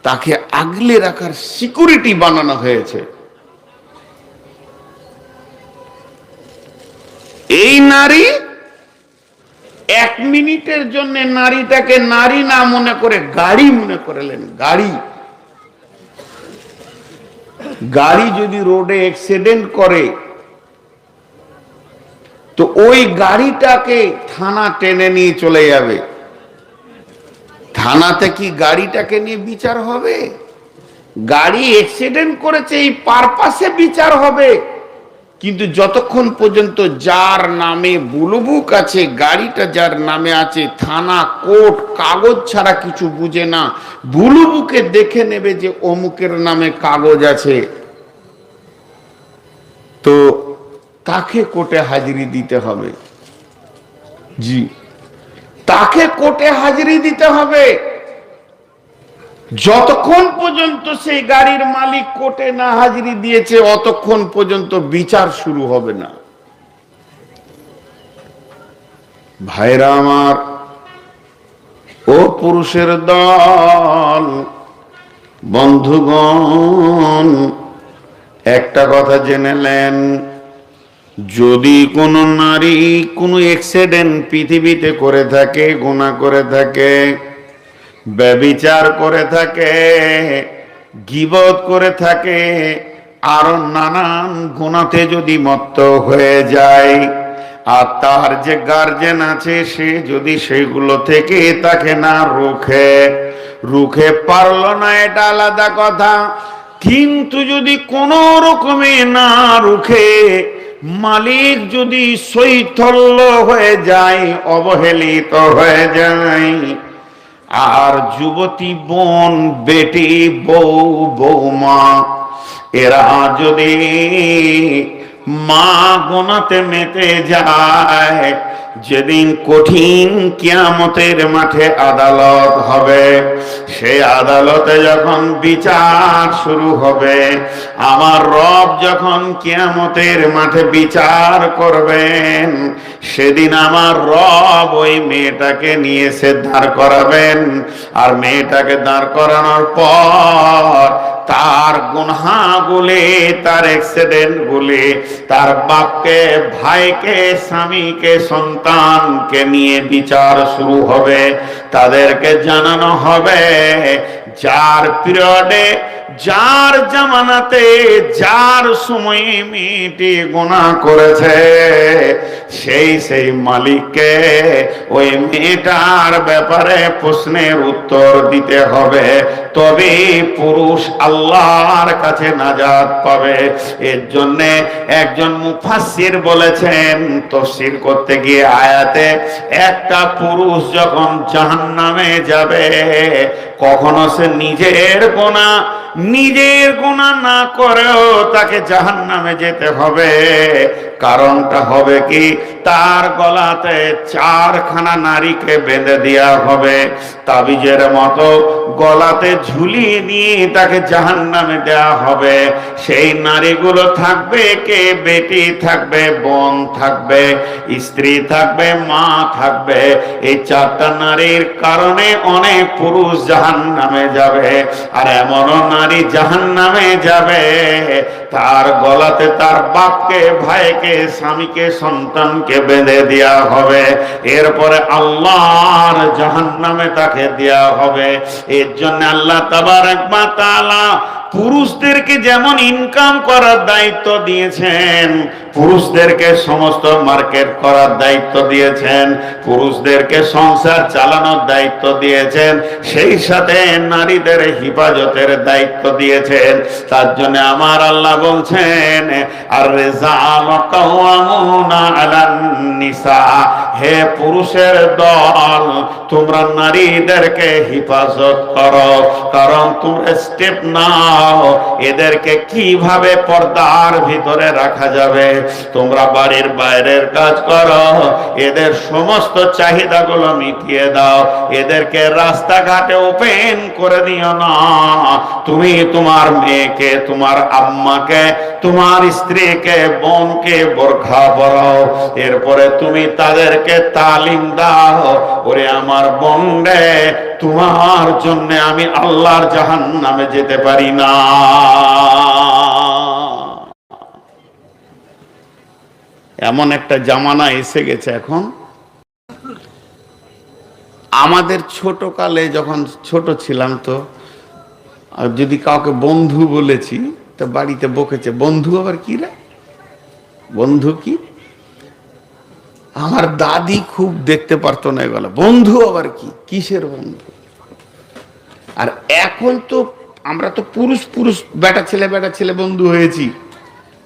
A: তাকে আগলে রাখার সিকিউরিটি বানানো হয়েছে। এই নারী 1 মিনিটের জন্য নারীটাকে নারী না মনে করে গাড়ি মনে করলেন। গাড়ি, গাড়ি যদি রোডে অ্যাক্সিডেন্ট করে, তো ওই গাড়িটাকে থানা টেনে নিয়ে চলে যাবে। থানাতে কি গাড়িটাকে নিয়ে বিচার হবে? গাড়ি অ্যাক্সিডেন্ট করেছে এই পারপাসে বিচার হবে। কিন্তু যতক্ষণ পর্যন্ত যার নামে বুলুবুক আছে, গাড়িটা যার নামে আছে, থানা কোর্ট কাগজ ছাড়া কিছু বুঝে না। বুলুবুকে দেখে নেবে যে অমুকের নামে কাগজ আছে, তো তাকে কোর্টে হাজিরি দিতে হবে। জি, তাকে কোর্টে হাজিরি দিতে হবে। যতক্ষণ পর্যন্ত সেই গাড়ির মালিক কোর্টে না হাজিরি দিয়েছে অতক্ষণ পর্যন্ত বিচার শুরু হবে না। ভাইরা আমার, ও পুরুষের দল, বন্ধুগণ, একটা কথা জেনে নেন, যদি কোনো নারী কোনো অ্যাক্সিডেন্ট পৃথিবীতে করে থাকে, গুনাহ করে থাকে, ব্যভিচার করে থাকে, গীবত করে থাকে, আরো নানান গুনাতে যদি মত্ত হয়ে যায়, আর তার যে গার্জেন আছে সে যদি সেগুলো থেকে তাকে না রুখে পারলো না, এটা আলাদা কথা। কিন্তু যদি কোনো রকমে না রুখে মালিক যদি শৈথল্য হয়ে যায়, অবহেলিত হয়ে যায়, আর যুবতী বোন, বেটি, বউ, বৌমা এরা যদি মা গোনাতে মেতে যায়, যেদিন কঠিন কিয়ামতের মাঠে আদালত হবে, সেই আদালতে যখন বিচার শুরু হবে, আমার রব যখন কিয়ামতের মাঠে বিচার করবেন, সেদিন আমার রব ওই মেয়েটাকে নিয়ে এসে দাঁড় করাবেন। আর মেয়েটাকে দাঁড় করানোর পর তার গুনাহগুলি, তার অ্যাক্সিডেন্ট গুলি, তার বাপকে, ভাইকে, স্বামীকে, সন্তানকে নিয়ে বিচার শুরু হবে। তাদেরকে জানানো হবে যার পিরিয়ডে, যার জামানাতে, যার সময়ে মেয়েটি গুনাহ করেছে, সেই মালিককে ওই মেয়েটার ব্যাপারে প্রশ্নের উত্তর দিতে হবে। তবে পুরুষ আল্লাহর কাছে নাজাত পাবে। এর জন্য একজন মুফাসসির বলেছেন, তাফসীর করতে গিয়ে আয়াতে, একটা পুরুষ যখন জাহান্নামে যাবে, কখনো সে নিজের গুনাহ না করেও তাকে জাহান্নামে যেতে হবে। কারণটা হবে কি, তার গলাতে 4খানা নারীকে বেঁধে দেওয়া হবে, তাবিজের মতো গলাতে ঝুলিয়ে নিয়ে তাকে জাহান্নামে দেওয়া হবে। সেই নারীগুলো থাকবে কে? বেটি থাকবে, বোন থাকবে, স্ত্রী থাকবে, মা থাকবে। এই 4টা নারীর কারণে অনেক পুরুষ জাহান্নামে যাবে। আর এমনও নারী জাহান্নামে যাবে, তার গলাতে তার বাপকে, ভাইকে, স্বামীকে, সন্তানকে বেঁধে দেওয়া হবে। এরপরে আল্লাহর জাহান্নামে তাকে দেওয়া হবে। এর জন্য আল্লাহ তাবারক ওয়া তাআলা পুরুষদেরকে যেমন ইনকাম করার দায়িত্ব দিয়েছেন, পুরুষদেরকে সমস্ত মার্কেট করার দায়িত্ব দিয়েছেন, পুরুষদেরকে সংসার চালানোর দায়িত্ব দিয়েছেন, সেই সাথে নারীদের হিফাজতের দায়িত্ব দিয়েছেন। তার জন্য আমার আল্লাহ বলছেন, আর রিজালু কাওয়ামুনা আলান নিসা, হে পুরুষের দল, তোমরা নারীদেরকে হিফাজত করো। কারণ তোমরা স্টেপ নাও, এদেরকে কিভাবে পর্দার ভিতরে রাখা যাবে। তোমরা বাড়ির বাইরের কাজ করো, এদের সমস্ত চাহিদাগুলো মিটিয়ে দাও, এদেরকে রাস্তাঘাটে ওপেন করে দিও না। তুমি তোমার মেয়েকে, তোমার আম্মাকে, তোমার স্ত্রীকে, বোনকে বোরখা পরাও, এরপরে তুমি তাদেরকে তালিম দাও, ওরে আমার বোন রে, তোমার জন্য আমি আল্লাহর জাহান্নামে যেতে পারি না। এমন একটা জামানা এসে গেছে এখন। আমাদের ছোট কালে যখন ছোট ছিলাম, তো যদি কাউকে বন্ধু বলেছি তো বাড়িতে বকেছে, বন্ধু আবার কি রে, বন্ধু কি? আমার দাদি খুব দেখতে পারতো না এগুলো, বন্ধু আবার কি, কিসের বন্ধু? আর এখন তো আমরা তো পুরুষ বেটা ছেলে বন্ধু হয়েছি,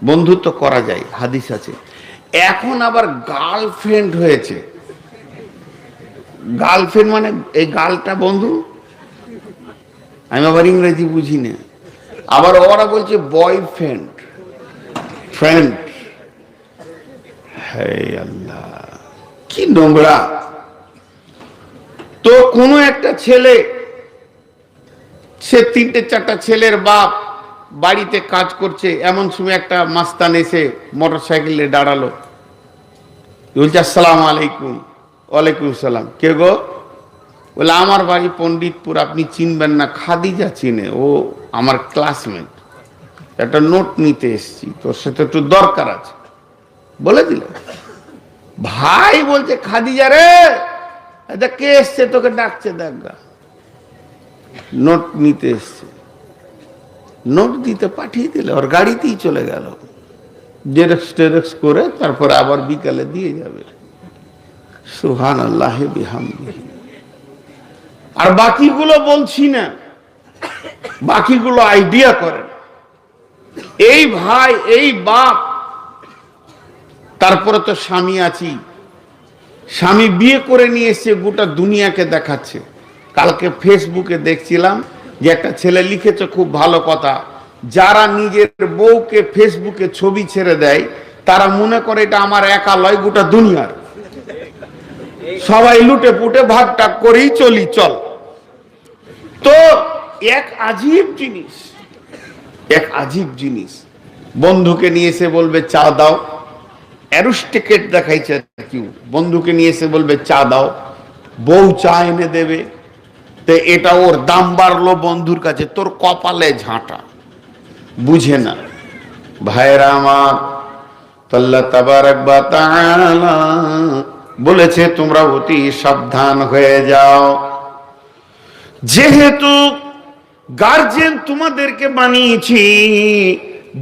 A: বন্ধুত্ব করা যায়, হাদিস আছে। এখন আবার গার্লফ্রেন্ড হয়েছে। গার্লফ্রেন্ড মানে এই গার্লটা বন্ধু, আমি আবার ইংরেজি বুঝি না। আবার ওরা বলছে বয়ফ্রেন্ড, ফ্রেন্ড। হে আল্লাহ, কি নোংরা! তো কোনো একটা ছেলে, সে 3-4টা ছেলের বাপ, বাড়িতে কাজ করছে, এমন সময় একটা মাস্তান এসে মোটরসাইকেলে দাঁড়ালো, বলছে আসসালামু আলাইকুম। ওয়ালাইকুম সালাম। কে গো? বলে আমার বাড়ি পণ্ডিতপুর, আপনি চিনবেন না? খাদিজা চিনে, ও আমার ক্লাসমেট, একটা নোট নিতে এসছি, তোর সাথে একটু দরকার আছে। বলে দিল। ভাই বলছে খাদিজা রে, এটা কে এসছে তোকে ডাকছে, দেখা নোট নিতে এসছে। নোট দিতে পাঠিয়ে দিলে, ওর গাড়িতেই চলে গেল, জেরক্স টেরক্স করে তারপর আবার বিকালে দিয়ে যাবে। সুবহানাল্লাহি বিহামদিহি। আর বাকিগুলো বলছি না, বাকিগুলো আইডিয়া করেন। এই ভাই, এই বাপ, তারপরে তো স্বামী আছি, স্বামী বিয়ে করে নিয়ে এসছে, গোটা দুনিয়াকে দেখাচ্ছে। কালকে ফেসবুকে দেখছিলাম যে একটা ছেলে লিখেছে খুব ভালো কথা, যারা নিজের বউকে ফেসবুকে ছবি ছেড়ে দেয় তারা মনে করে এটা আমার একা লয়, গোটা দুনিয়ার। সবাই লুটে পুটে ভাগ টাগ করেই চলি চল। তো এক আজীব জিনিস, এক আজীব জিনিস। বন্ধুকে নিয়ে এসে বলবে চা দাও, অ্যারোস্টিকেট দেখাইছে কেউ, বন্ধুকে নিয়ে এসে বলবে চা দাও, বউ চা এনে দেবে। তো এটা ওর দাম বাড়লো বন্ধুর কাছে, তোর কপালে ঝাঁটা, বুঝে না। ভাইরা আমার, আল্লাহ তাবারাক ওয়া তাআলা বলেছে তোমরা অতি সাবধান হয়ে যাও। যেহেতু গার্জিয়ান তোমাদেরকে বানিয়েছি,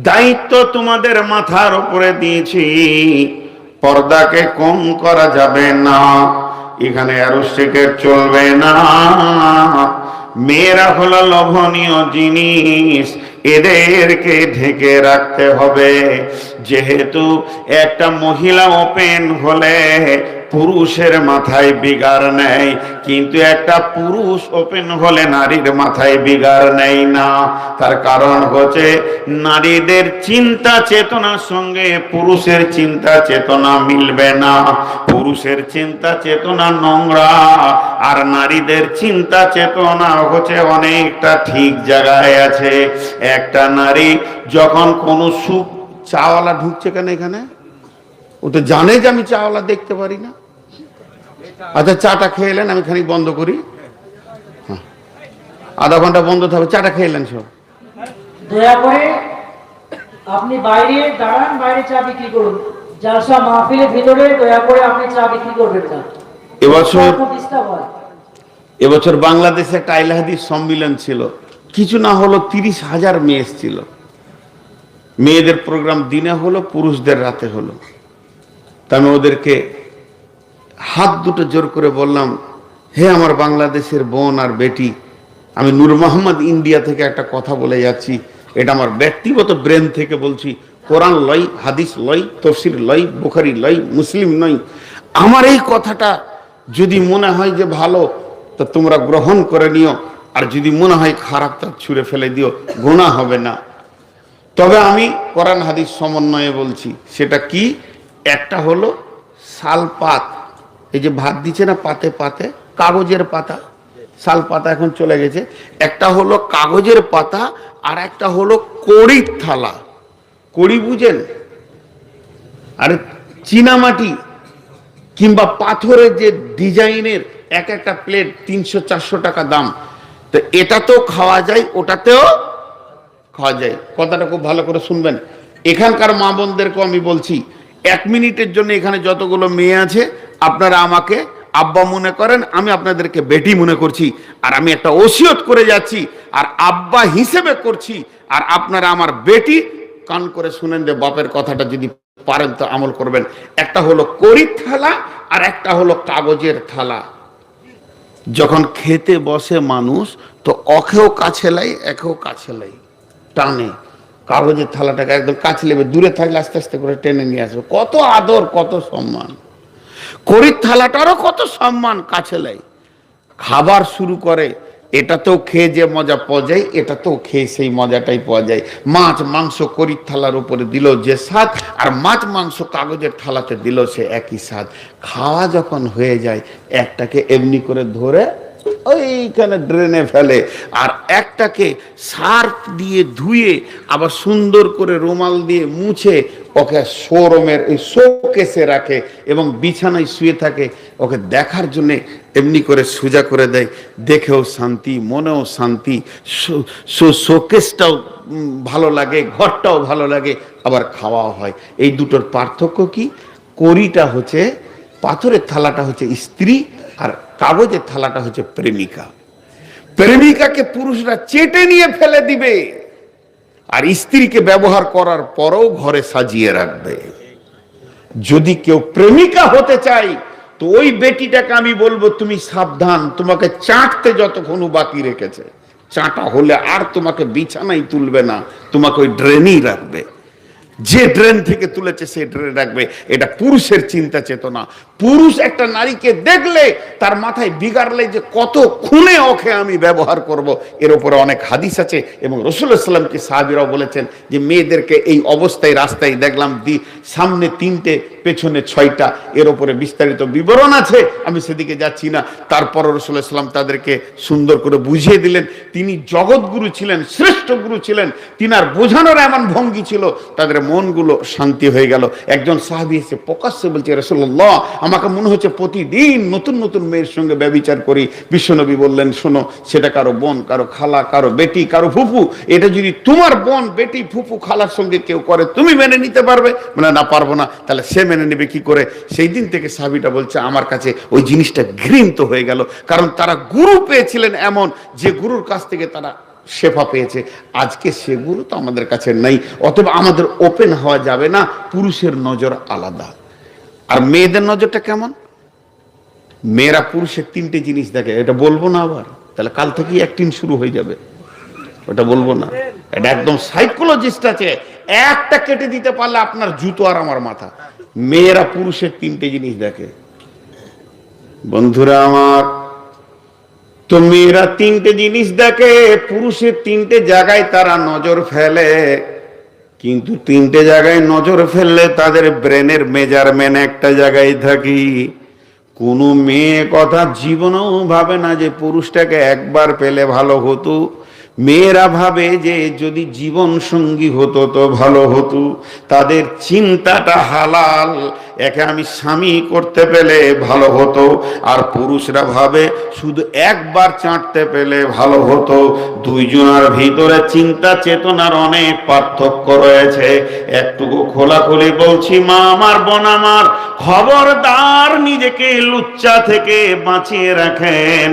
A: দায়িত্ব তোমাদের মাথার উপরে দিয়েছি, পর্দাকে কম করা যাবে না, এখানে অ্যারোস্টিকেট চলবে না। মেয়েরা হলো লোভনীয় জিনিস, এদেরকে ঢেকে রাখতে হবে। যেহেতু একটা মহিলা ওপেন হলে পুরুষের মাথায় বিগার নেই, কিন্তু একটা পুরুষ ওপেন হলে নারীর মাথায় বিগার নেই না। তার কারণ হচ্ছে নারীদের চিন্তা চেতনার সঙ্গে পুরুষের চিন্তা চেতনা মিলবে না। পুরুষের চিন্তা চেতনা নোংরা, আর নারীদের চিন্তা চেতনা হচ্ছে অনেকটা ঠিক জায়গায় আছে। একটা নারী যখন কোনো সুখ, চাওয়ালা ঢুকছে কেন এখানে? ও তো জানে যে আমি চাওয়ালা দেখতে পারি না। আচ্ছা, চাটা খেয়ে এলেন, আমি খানিক বন্ধ করি, আধা ঘন্টা বন্ধ থাকবে। চাটা খেয়ে এলেন সব,
B: দয়া করে আপনি বাইরে দাঁড়ান, বাইরে চা বিক্রি করুন। জালসা মাহফিলের ভিতরে দয়া করে আপনি চা বিক্রি করবেন না।
A: এবছর বাংলাদেশে একটা আহলে হাদিস সম্মেলন ছিল, কিছু না হলো 30,000 মেয়ে এসেছিল। মেয়েদের প্রোগ্রাম দিনে হলো, পুরুষদের রাতে হলো। তা আমি ওদেরকে হাত দুটো জোর করে বললাম, হে আমার বাংলাদেশের বোন আর বেটি, আমি নূর মোহাম্মদ ইন্ডিয়া থেকে একটা কথা বলে যাচ্ছি, এটা আমার ব্যক্তিগত ব্রেন থেকে বলছি। কোরআন লয়, হাদিস লয়, তফসির লয়, বুখারী লয়, মুসলিম নয়। আমার এই কথাটা যদি মনে হয় যে ভালো, তা তোমরা গ্রহণ করে নিও, আর যদি মনে হয় খারাপ, তা ছুঁড়ে ফেলে দিও, গুনাহ হবে না। তবে আমি কোরআন হাদিস সমন্বয়ে বলছি। সেটা কি? একটা হলো শালপাত, এই যে ভাত দিচ্ছে না পাতে পাতে, কাগজের পাতা, শাল পাতা এখন চলে গেছে। একটা হলো কাগজের পাতা, আর একটা হলো কড়ির থালা। কড়ি বুঝেন? আর চীনামাটি কিংবা পাথরের যে ডিজাইনের এক একটা প্লেট 300-400 টাকা দাম। তো এটাতেও খাওয়া যায়, ওটাতেও খাওয়া যায়। কথাটা খুব ভালো করে শুনবেন। এখানকার মা বোনদেরকেও আমি বলছি, 1 মিনিটের জন্য এখানে যতগুলো মেয়ে আছে আপনারা আমাকে আব্বা মনে করেন, আমি আপনাদেরকে বেটি মনে করছি। আর আমি একটা ওসিয়ত করে যাচ্ছি, আর আব্বা হিসেবে করছি, আর আপনারা আমার বেটি, কান করে শুনেন যে বাপের কথাটা যদি পারেন তো আমল করবেন। একটা হলো কড়ির থালা, আর একটা হলো কাগজের থালা। যখন খেতে বসে মানুষ, তো অখেও কাছে লাই, একেও কাছে লাই, টানে কাগজের থালাটাকে একদম কাছে নেবে, দূরে থাকলে আস্তে আস্তে করে টেনে নিয়ে আসবে। কত আদর, কত সম্মান। কড়ির থালাটারও কত সম্মান, কাছে লাই। খাবার শুরু করে, এটাতেও খেয়ে যে মজা পাওয়া যায়, এটাতেও খেয়ে সেই মজাটাই পাওয়া যায়। মাছ মাংস করির থালার উপরে দিল যে স্বাদ, আর মাছ মাংস কাগজের থালাতে দিল সে একই স্বাদ। খাওয়া যখন হয়ে যায়, একটাকে এমনি করে ধরে ওইখানে ড্রেনে ফেলে, আর একটাকে সার্ফ দিয়ে ধুয়ে আবার সুন্দর করে রুমাল দিয়ে মুছে ওকে শোরুমের এই শোকেসে রাখে এবং বিছানায় শুয়ে থাকে। ওকে দেখার জন্যে এমনি করে সোজা করে দেয়, দেখেও শান্তি, মনেও শান্তি, শোকেসটাও ভালো লাগে, ঘরটাও ভালো লাগে, আবার খাওয়াও হয়। এই দুটোর পার্থক্য কি? কড়িটা হচ্ছে, পাথরের থালাটা হচ্ছে স্ত্রী, আর কাগজের থালাটা হচ্ছে প্রেমিকা। প্রেমিকাকে পুরুষরা চেটে নিয়ে ফেলে দিবে, আর স্ত্রীকে ব্যবহার করার পরও ঘরে সাজিয়ে রাখবে। যদি কেউ প্রেমিকা হতে চায়, তো ওই বেটিটাকে আমি বলবো, তুমি সাবধান, তোমাকে চাটতে যতক্ষণ বাকি রেখেছে, চাটা হলে আর তোমাকে বিছানায় তুলবে না, তোমাকে ওই ড্রেনেই রাখবে। যে ড্রেন থেকে তুলেছে সে ড্রেনে রাখবে। এটা পুরুষের চিন্তা চেতনা। পুরুষ একটা নারীকে দেখলে তার মাথায় বিগাড়লে যে কত খুনে ওকে আমি ব্যবহার করব, এর উপরে অনেক হাদিস আছে। এবং রাসূলুল্লাহ সাল্লাল্লাহু আলাইহি ওয়াসাল্লামকে সাহাবীরাও বলেছেন যে মেয়েদেরকে এই অবস্থায় রাস্তায় দেখলাম, সামনে 3টে পেছনে 6টা, এর উপরে বিস্তারিত বিবরণ আছে, আমি সেদিকে যাচ্ছি না। তারপর রাসূলুল্লাহ সাল্লাল্লাহু আলাইহি ওয়াসাল্লাম তাদেরকে সুন্দর করে বুঝিয়ে দিলেন। তিনি জগৎগুরু ছিলেন, শ্রেষ্ঠ গুরু ছিলেন, তিনার বোঝানোর এমন ভঙ্গি ছিল, তাদের মনগুলো শান্তি হয়ে গেল। একজন সাহাবী এসে প্রকাশ্যে বলছে, রাসূলুল্লাহ, আমাকে মনে হচ্ছে প্রতিদিন নতুন নতুন মেয়ের সঙ্গে ব্যভিচার করি। বিশ্বনবী বললেন, শোনো, সেটা কারো বোন, কারো খালা, কারো বেটি, কারো ফুফু। এটা যদি তোমার বোন, বেটি, ফুফু, খালার সঙ্গে কেউ করে, তুমি মেনে নিতে পারবে? মানে না, পারবো না। তাহলে সে মেনে নেবে কি করে? সেই দিন থেকে সাহাবীটা বলছে, আমার কাছে ওই জিনিসটা ঘৃণিত হয়ে গেল, কারণ তারা গুরু পেয়েছিলেন এমন, যে গুরুর কাছ থেকে তারা শেফা পেয়েছে। আজকে সে গুরু তো আমাদের কাছে নাই, অথবা আমাদের ওপেন হওয়া যাবে না। পুরুষের নজর আলাদা, আর মেয়েদের নজরটা কেমন? মেয়েরা পুরুষের 3টে জিনিস দেখে। এটা বলবো না আবার, তাহলে কাল থেকেই অ্যাক্টিং শুরু হয়ে যাবে। ওটা বলবো না, এটা একদম সাইকোলজিস্ট আছে, একটা কেটে দিতে পারলে আপনার জুতো আর আমার মাথা। মেয়েরা পুরুষের 3টে জিনিস দেখে। বন্ধুরা আমার, তো মেয়েরা 3টে জিনিস দেখে, পুরুষের 3টে জায়গায় তারা নজর ফেলে। কিন্তু 3টে জায়গায় নজর ফেললে তাদের ব্রেনের মেজারমেন্ট একটা জায়গায় থাকি। কোনো মেয়ে কথা জীবনেও ভাবে না যে পুরুষটাকে একবার পেলে ভালো হতো। মেয়েরা ভাবে যে যদি জীবন সঙ্গী হতো তো ভালো হতো। তাদের চিন্তাটা হালাল, একে আমি স্বামী করতে পেলে ভালো হতো। আর পুরুষরা ভাবে শুধু একবার চাটতে পেলে ভালো হতো। দুইজনের ভিতরে চিন্তা চেতনার অনেক পার্থক্য রয়েছে। একটুকু খোলাখুলি বলছি, মা আমার, বোন আমার, খবরদার নিজেকে লুচ্চা থেকে বাঁচিয়ে রাখেন।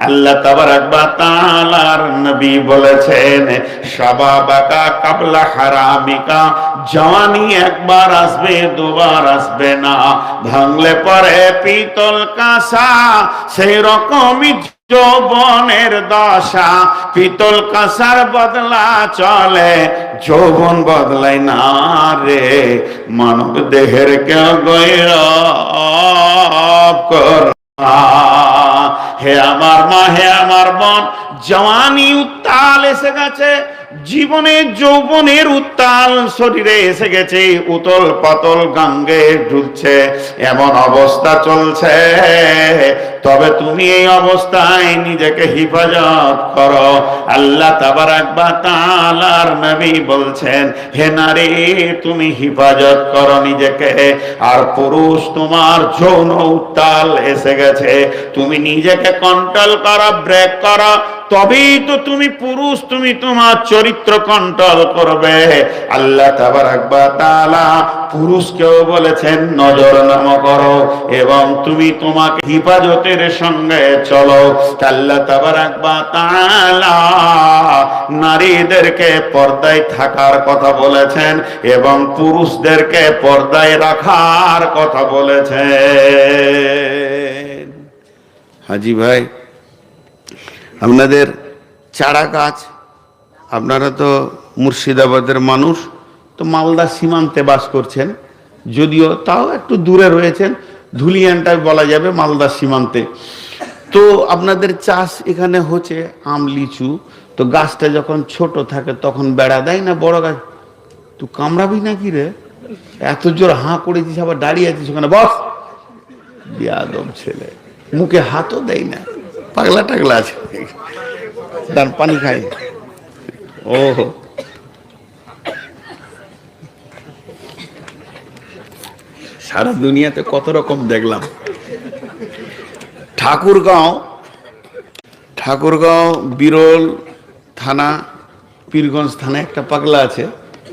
A: আল্লাহ তাবারাক ওয়া তাআলার নবী বলেছেন, শাবাবাকা কাবলা হারামিকা, জওয়ানি একবার আসবে, দুবার আসবে না। ভাঙলে পরে পিতল কাঁসা, সেই রকমই যৌবনের দশা। পিতল কাঁসার বদলা চলে, যৌবন বদলাই না রে। মানব দেহের কেউ গৌরব কর। হে আমার মা, হে আমার বোন, জওয়ানি উত্তাল এসে গেছে, জীবনে যৌবনের উত্তাল শরীরে এসে গেছে, উতল পাতল গাঙ্গে ঢুকছে, এমন অবস্থা চলছে। তবে তুমি এই অবস্থায় নিজেকে হিফাজত করো। আল্লাহ তাবারাক ওয়া তাআলার নবী বলছেন, হে নারী, তুমি হিফাজত করো নিজেকে। আর পুরুষ, তোমার যৌন উত্তাল এসে গেছে, তুমি নিজেকে কন্ট্রোল করো, ব্রেক করো, তবেই তো তুমি পুরুষ, তুমি তোমার চরিত্র কন্ট্রোল করবে। আল্লাহ তাবারাক ওয়া তাআলা পুরুষকেও বলেছেন নজর নাম করো, এবং তুমি তোমাকে হিফাজতের সঙ্গে চলো। আল্লাহ তাবারাক ওয়া তাআলা নারীদেরকে পর্দায় থাকার কথা বলেছেন এবং পুরুষদেরকে পর্দায় রাখার কথা বলেছেন। হাজি ভাই, আপনাদের চারা গাছ, আপনারা তো মুর্শিদাবাদের মানুষ, তো মালদা সীমান্তে বাস করছেন, যদিও তাও একটু দূরে রয়েছেন, ধুলিয়ানটাই বলা যাবে মালদা সীমান্তে। তো আপনাদের চাষ এখানে হচ্ছে আম লিচু, তো গাছটা যখন ছোট থাকে তখন বেড়া দেয় না বড় গাছ? তুই কামড়াবি নাকি রে? এত জোর হাঁ করেছিস, আবার দাঁড়িয়ে আছিস ওখানে, বস। বিয়াদব ছেলে, মুখে হাতও দেয় না, পাগলা টাগলা আছে। দান পানি খাই। ও সারা দুনিয়াতে কত রকম দেখলাম। ঠাকুরগাঁও বিরল থানা, পীরগঞ্জ থানায় একটা পাগলা আছে,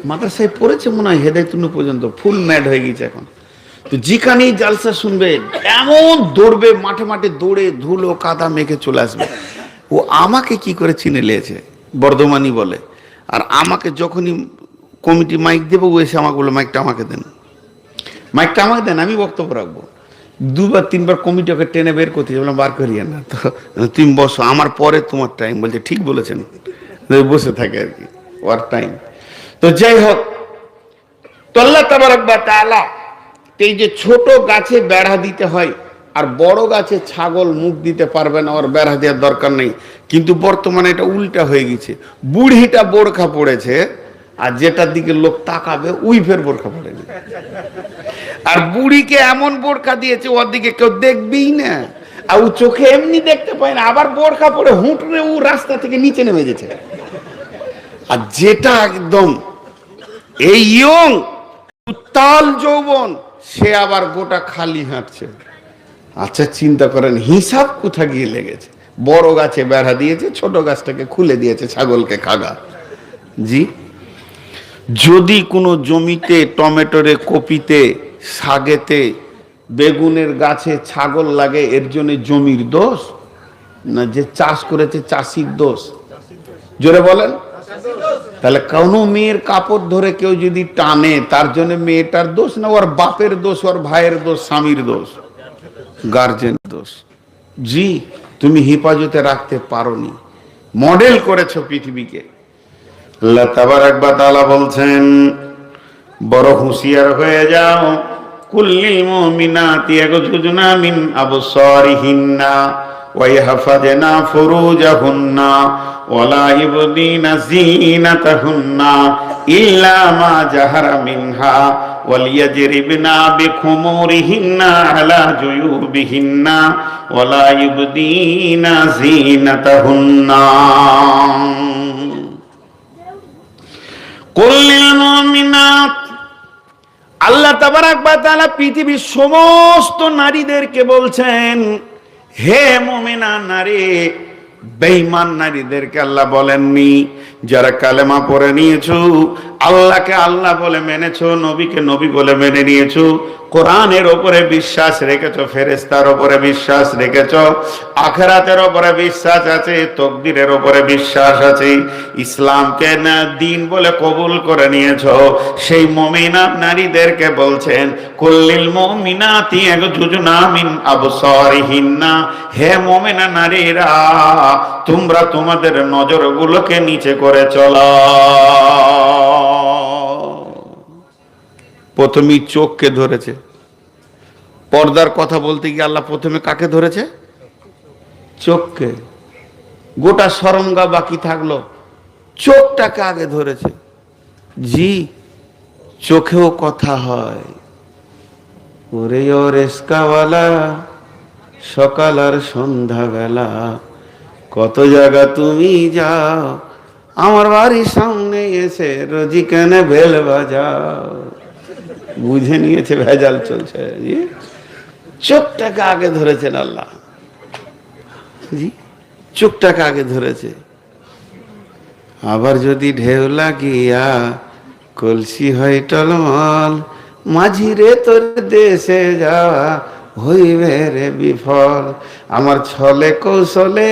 A: মাদ্রাসায় পড়েছে মনে হয় হেদায়তুন্নু পর্যন্ত, ফুল ম্যাড হয়ে গেছে এখন। তো যেখানেই জালসা শুনবে এমন দৌড়বে, মাঠে মাঠে দৌড়ে ধুলো কাদা মেঘে চলে আসবে। ও আমাকে কি করে চিনে নিয়েছে, বর্ধমানি বলে। আর আমাকে যখনই কমিটি মাইক দেবো, ও এসে আমাকে বলে মাইকটা আমাকে দেন, মাইকটা আমাকে দেন, আমি বক্তব্য রাখবো। দুবার তিনবার কমিটি ওকে টেনে বের করতে বললাম, বার করিয়ে না তো, তুমি বসো, আমার পরে তোমার টাইম। বলছে ঠিক বলেছেন, বসে থাকে আর কি, ওর টাইম। তো যাই হোক, তো আল্লাহ তাবারক ওয়া তাআলা এই যে ছোট গাছে বেড়া দিতে হয়, আর বড় গাছে ছাগল মুখ দিতে পারবে না, ওর বেড়া দেওয়ার দরকার নেই। কিন্তু বর্তমানে এটা উল্টা হয়ে গেছে, বুড়িটা বোরখা পড়েছে, আর যেটার দিকে লোক তাকাবে ওই ফের বোরখা পড়েনি। আর বুড়িকে এমন বোরখা দিয়েছে ওর দিকে কেউ দেখবেই না, আর ও চোখে এমনি দেখতে পায় না, আবার বোরখা পরে হুঁটরে ও রাস্তা থেকে নিচে নেমে গেছে। আর যেটা একদম এই ইয়ং উত্তাল যৌবন, সে আবার গোটা খালি হাঁটছে। আচ্ছা চিন্তা করেন হিসাব কোথা গিয়ে লেগেছে। বড় গাছে বেড়া দিয়েছে, ছোট গাছটাকে খুলে দিয়েছে ছাগলকে খাগা। জি, যদি কোনো জমিতে টমেটোরে, কপিতে, শাগেতে, বেগুনের গাছে ছাগল লাগে, এর জন্য জমির দোষ না যে চাষ করেছে চাষির দোষ? জোরে বলেন। তাহলে কোনো মেয়ের কাপড় ধরে কেউ যদি টানে, তার জন্য মেয়েটার দোষ না ওর বাপের দোষ, ওর ভাইয়ের দোষ, স্বামীর দোষ, গার্জেন দোষ? জি, তুমি হেফাজতে রাখতে পারোনি, মডেল করেছো পৃথিবীকে। আল্লাহ তাবারক ওয়া তাআলা বলছেন, বড় হুঁশিয়ার হয়ে যাও। কুল্লিল মুমিনাতি ইয়াগযুজনা মিন আবসারিহিন্না ওয়া ইয়াহফাজনা ফুরুজাহুন্না ওয়া লা ইবদিনা যিনাতাহুন্না ইল্লা মা জাহারা মিনহা ওয়া লিয়াজরিবনা বিখুমুরিহিন্না আলা জুয়ুবিহিন্না ওয়া লা ইবদিনা যিনাতাহুন্না। আল্লাহ তাবারক ওয়া তাআলা পৃথিবীর সমস্ত নারীদেরকে বলছেন, হে মুমিনা নারী। বেঈমান নারীদেরকে আল্লাহ বলেননি। যারা কালেমা পড়ে নিয়েছো, আল্লাহকে আল্লাহ বলে মেনেছো, নবীকে নবী বলে মেনে নিয়েছো, কোরআনের উপরে বিশ্বাস রেখেছো, ফেরেশতার উপরে বিশ্বাস রেখেছো, আখিরাতের উপরে বিশ্বাস আছে, তাকদীরের উপরে বিশ্বাস আছে, ইসলামকে না দিন বলে কবুল করে নিয়েছো, সেই মুমিনা নারীদেরকে বলছেন কুল্লিল মুমিনাতি ইয়াগযুজনা মিন আবসারিহিন্না। হে মুমিনা নারীরা, তোমরা তোমাদের নজরগুলোকে নিচে করে চলো। প্রথমেই চোখকে ধরেছে। পর্দার কথা বলতে গিয়ে আল্লাহ প্রথমে কাকে ধরেছে? চোখকে। গোটা শরমগা বাকি থাকলো, চোখটাকে আগে ধরেছে। জি, চোখেও কথা হয়। ওরে ও রেস্কাওয়ালা, সকাল আর সন্ধ্যাবেলা কত জায়গা তুমি যাও, আমার বাড়ির সামনে এসে রোজি কেনে বেল বাজাও। বুঝে নিয়েছে ভেজাল চলছে। জি, চোখটাকে আগে ধরেছেন আল্লাহ। জি, চোখটাকে আগে ধরেছে। আবার যদি ঢেউ লাগিয়া কলসি হয় টলমল, মাঝিরে তোর দেশে যাওয়া হইবে রে বিফল। আমার ছলে কৌশলে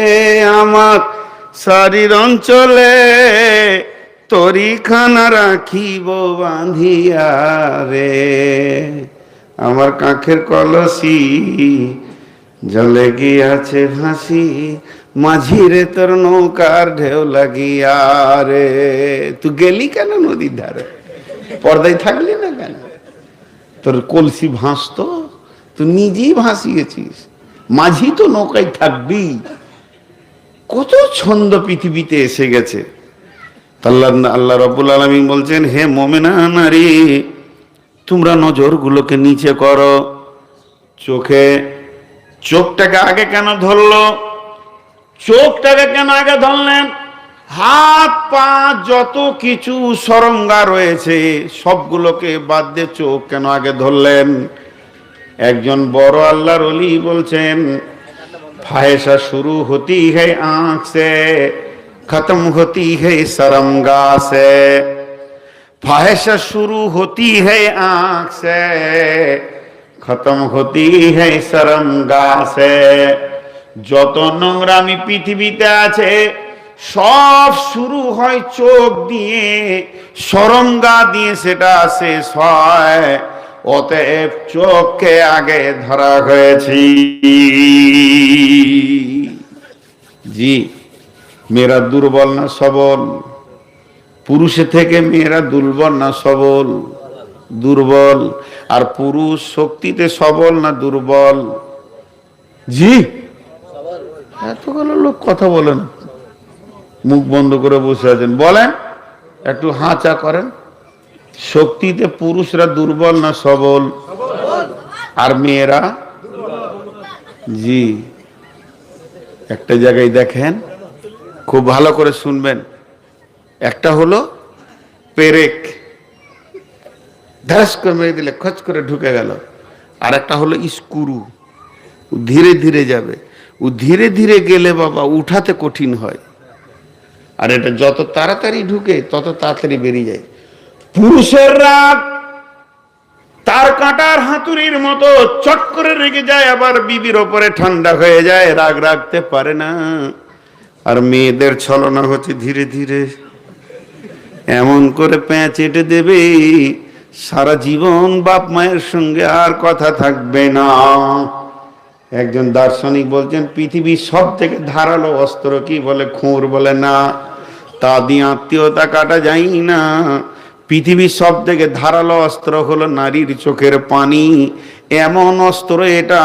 A: আমার শরীর অঞ্চলে তরি খানা রাখিব বাঁধিয়া রে। আমার কাঁখের কলসি জলে গিয়াছে ভাসি, মাঝিরে তোর নৌকার ঢেউ লাগিয়া রে। তুই গেলি কেন নদীর ধারে? পর্দায় থাকলি না কেন? তোর কলসি ভাসতো, তুই নিজেই ভাসিয়েছিস। মাঝি তো নৌকায় থাকবি। কত ছন্দ পৃথিবীতে এসে গেছে। আল্লাহ রাব্বুল আলামিন বলছেন, হে মুমিনা নারী, তোমরা নজরগুলোকে নিচে করো। চোখটাকে আগে কেন ধরলো? চোখটাকে কেন আগে ধরলেন? হাত পা যত কিছু সরঙ্গা রয়েছে সবগুলোকে বাদ দিয়ে চোখ কেন আগে ধরলেন? একজন বড় আল্লাহর ওলি বলছেন, ফাহেশা শুরু হতি है आंख से, खत्म होती है शर्मगाह से। फाहिशा शुरू होती है आंख से, खत्म होती है शर्मगाह से। যত নোংরামি পৃথিবীতে আছে সব শুরু হয় চোখ দিয়ে, শরমগাহ দিয়ে সেটা শেষ হয়। অতএব চোখকে আগে ধরা হয়েছি। জি, মেয়েরা দুর্বল না সবল? পুরুষের থেকে মেয়েরা দুর্বল না সবল? দুর্বল। আর পুরুষ শক্তিতে সবল না দুর্বল? জি, এতগুলো লোক কথা বলেন, মুখ বন্ধ করে বসে আছেন, বলেন, একটু হাঁচা করেন। শক্তিতে পুরুষরা দুর্বল না সবল? আর মেয়েরা? জি, একটা জায়গায় দেখেন, খুব ভালো করে শুনবেন। একটা হলো পেরেক, ধাস করে মেরে দিলে খচ করে ঢুকে গেল। আর একটা হলো স্ক্রু, ধীরে ধীরে যাবে। ও ধীরে ধীরে গেলে বাবা উঠাতে কঠিন হয়। আর এটা যত তাড়াতাড়ি ঢুকে তত তাড়াতাড়ি বেরিয়ে যায়। পুরুষের রাগ তার কাঁটার হাতুড়ির মতো চট করে রেগে যায়, আবার বিবির ওপরে ঠান্ডা হয়ে যায়, রাগ রাখতে পারে না। আর মেয়েদের ছলনা হচ্ছে ধীরে ধীরে, এমন করে প্যাঁচ এঁটে দেবে সারা জীবন বাপ মায়ের সঙ্গে আর কথা থাকবে না। একজন দার্শনিক বলছেন, পৃথিবীর সব থেকে ধারালো অস্ত্র কি? বলে খুর। বলে না, তা দিয়ে আত্মীয়তা কাটা যায় না। পৃথিবীর সব থেকে ধারালো অস্ত্র হলো নারীর চোখের পানি। এমন অস্ত্র এটা,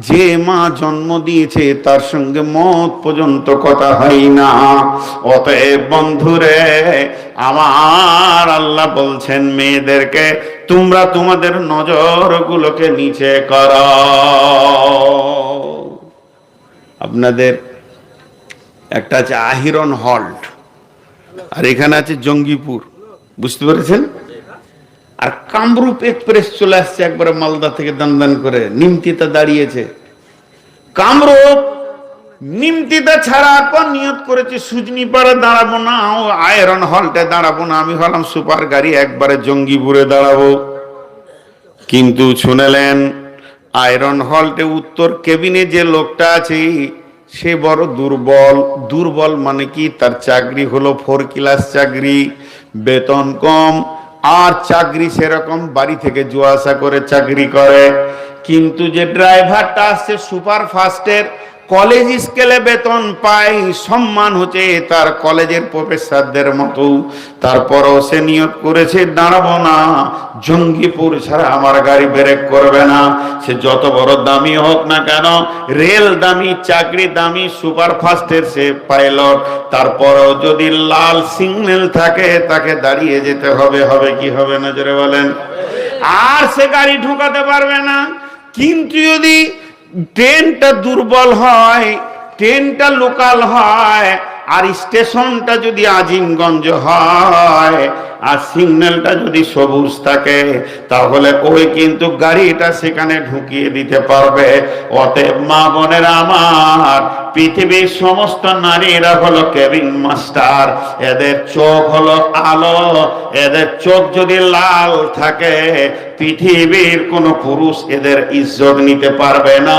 A: যে মা জন্ম দিয়েছে তার সঙ্গে মত পর্যন্ত কথা হয় না। অতএব বন্ধুরে আমার, আল্লাহ বলছেন মেয়েদেরকে, তোমরা তোমাদের নজরগুলোকে নিচে করো। আপনাদের একটা আছে আহিরন হল্ট, আর এখানে আছে জঙ্গিপুর, বুঝতে পেরেছেন? আর কামরূপ এক্সপ্রেস চলে আসছে একবারে মালদা থেকে দান করে, নিমতিতে দাঁড়িয়েছে। কামরূপ নিমতিতে ছাড়ার পর নিয়ত করেছে সুজনি পাড়ে দাঁড়াবো না, আয়রন হল্টে দাঁড়াবো না, আমি হলাম সুপার গাড়ি, একবারে জঙ্গিপুরে দাঁড়াবো। কিন্তু শুনেলেন, আয়রন হল্টে উত্তর কেবিনে যে লোকটা আছে সে বড় দুর্বল। দুর্বল মানে কি? তার চাকরি হলো 4 ক্লাস চাকরি, বেতন কম, আর চাকরি সেরকম বাড়ি থেকে যাওয়া আসা করে চাকরি করে। কিন্তু যে ড্রাইভারটা আসছে সুপার ফাস্টের, কলেজ স্কেলে বেতন পায়, সম্মান হচ্ছে তার কলেজের প্রফেসরদের মতো। তারপরও সে নিয়োগ করেছে, দাঁড়াবো না, জঙ্গিপুর ছাড়া আমার গাড়ি ব্রেক করবে না। সে যত বড় দামি হোক না কেন, রেল দামি, চাকরি দামি, সুপার ফাস্টের সে পাইলট, তারপরও যদি লাল সিগন্যাল থাকে তাকে দাঁড়িয়ে যেতে হবে। হবে কি হবে না জোরে বলেন? আর সে গাড়ি ঢুকাতে পারবে না। কিন্তু যদি ট্রেনটা দুর্বল হয়, ট্রেনটা লোকাল হয়, আর স্টেশনটা যদি আজিমগঞ্জ হয়, আর সিগন্যালটা যদি সবুজ থাকে, তাহলে ওই কিন্তু গাড়িটা সেখানে ঢুকিয়ে দিতে পারবে। অতএব মা বোনেরা আমার, পৃথিবীর সমস্ত নারীরা হলো কেবিন মাস্টার। এদের চোখ হলো আলো, এদের চোখ যদি লাল থাকে পৃথিবীর কোন পুরুষ এদের ইজ্জত নিতে পারবে না।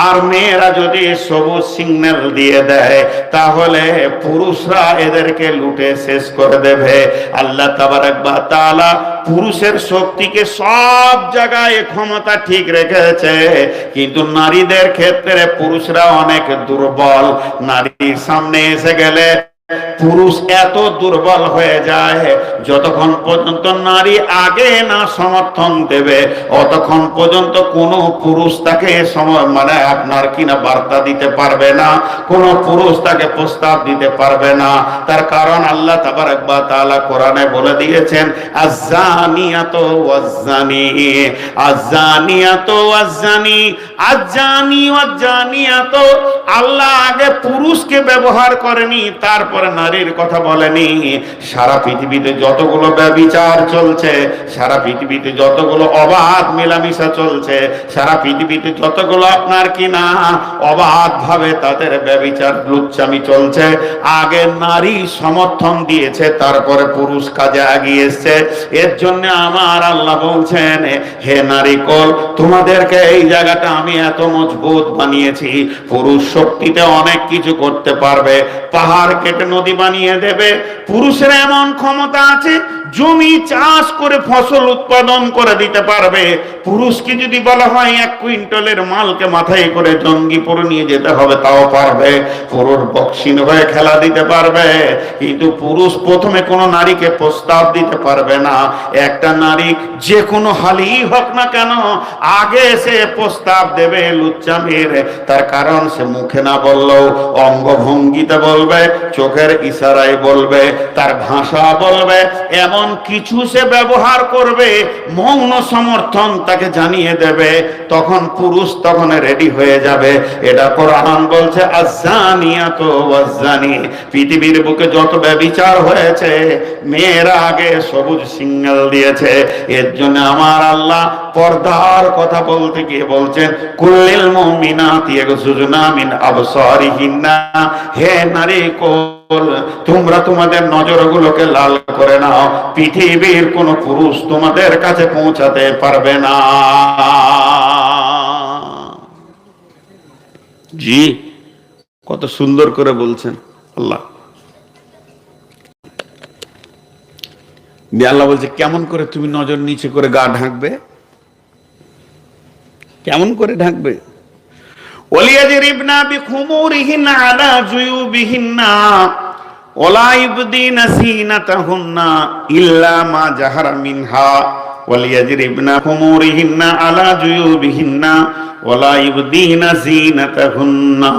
A: আর মেয়েরা যদি সবুজ সিগন্যাল দিয়ে দেয় তাহলে পুরুষরা এদেরকে লুটে শেষ করে দেবে। আল্লাহ তাবারক ওয়া তাআলা পুরুষের শক্তিকে সব জায়গায় ক্ষমতা ঠিক রেখেছে, কিন্তু নারীদের ক্ষেত্রে পুরুষরা অনেক দুর্বল। নারীর সামনে এসে গেলে পুরুষ এত দুর্বল হয়ে যায়, যতক্ষণ পর্যন্ত নারী আগে না সমর্থন দেবে অতক্ষণ পর্যন্ত কোনো পুরুষ তাকে মানে আপনার কিনা বার্তা দিতে পারবে না, কোনো পুরুষ তাকে প্রস্তাব দিতে পারবে না। তার কারণ আল্লাহ তাবারক ওয়া তাআলা কোরআনে বলে দিয়েছেন, আয-যানিয়াতু ওয়াজ-যানি, আয-যানিয়াতু ওয়াজ-যানি, আয-যানি ওয়াজ-যানিয়াতু। আল্লাহ আগে পুরুষকে ব্যবহার করেনি, তারপরে নারীর কথা বলেনি। সারা পৃথিবীতে যতগুলো ব্যভিচার চলছে, সারা পৃথিবীতে যতগুলো অবাধ মেলামেশা চলছে, সারা পৃথিবীতে যতগুলো আপনার কিনা অবাধ ভাবে তাদের ব্যভিচার লুচ্চামি চলছে, আগে নারী সমর্থন দিয়েছে, তারপরে পুরুষ কাজে এগিয়ে এসছে। এর জন্য আমার আল্লাহ বলছেন, হে নারী কুল, তোমাদেরকে এই জায়গাটা আমি এত মজবুত বানিয়েছি, পুরুষ শক্তিতে অনেক কিছু করতে পারবে, পাহাড় কেটে নদী বানিয়ে দেবে। পুরুষের এমন ক্ষমতা আছে, জমি চাষ করে ফসল উৎপাদন করে দিতে পারবে। পুরুষকে যদি বলা হয় 1 কুইন্টালের মালকে মাথায় করে জঙ্গিপুর নিয়ে যেতে হবে, তাও পারবে। পুরুষ বক্সিং হয়ে খেলা দিতে পারবে, কিন্তু পুরুষ প্রথমে কোনো নারীকে প্রস্তাব দিতে পারবে না। একটা নারী যে কোনো হালেই হোক না কেন আগে সে প্রস্তাব দেবে লুচ্চামির। তার কারণ সে মুখে না বললেও অঙ্গভঙ্গিতে বলবে, চোখের ইশারায় বলবে, তার ভাষা বলবে, এমন কিছু সে ব্যবহার করবে, মৌন সমর্থন তাকে জানিয়ে দেবে। তখন পুরুষ তখন রেডি হয়ে যাবে। এটা কোরআন বলছে, আয-যানিয়াতু ওয়াজ-যানি। পৃথিবীর বুকে যত ব্যভিচার হয়েছে, মেয়েরা আগে সবুজ সিগন্যাল দিয়েছে। এর জন্য আমার আল্লাহ পর্দার কথা বলতে গিয়ে বলছেন, কুল্লিল মুমিনাতি ইয়াগযুযনা মিন আবসারিহিন্না। হে নারী কুল, তোমরা তোমাদের নজরগুলোকে লাল করে নাও, পৃথিবীর কোন পুরুষ তোমাদের কাছে পৌঁছাতে পারবে না। জি, কত সুন্দর করে বলছেন আল্লাহ। আল্লাহ বলছে, কেমন করে তুমি নজর নিচে করে গা ঢাকবে, কেমন করে ঢাকবে? ওয়ালিয়াজরিবনা বিখুমুরিহিন্না আলা জুয়ুবিহিন্না ওয়ালা ইবদিনা যিনাতাহুন্না ইল্লা মা জাহারা মিনহা ওয়ালিয়াজরিবনা খুমুরিহিন্না আলা জুয়ুবিহিন্না ওয়ালা ইবদিনা যিনাতাহুন্না।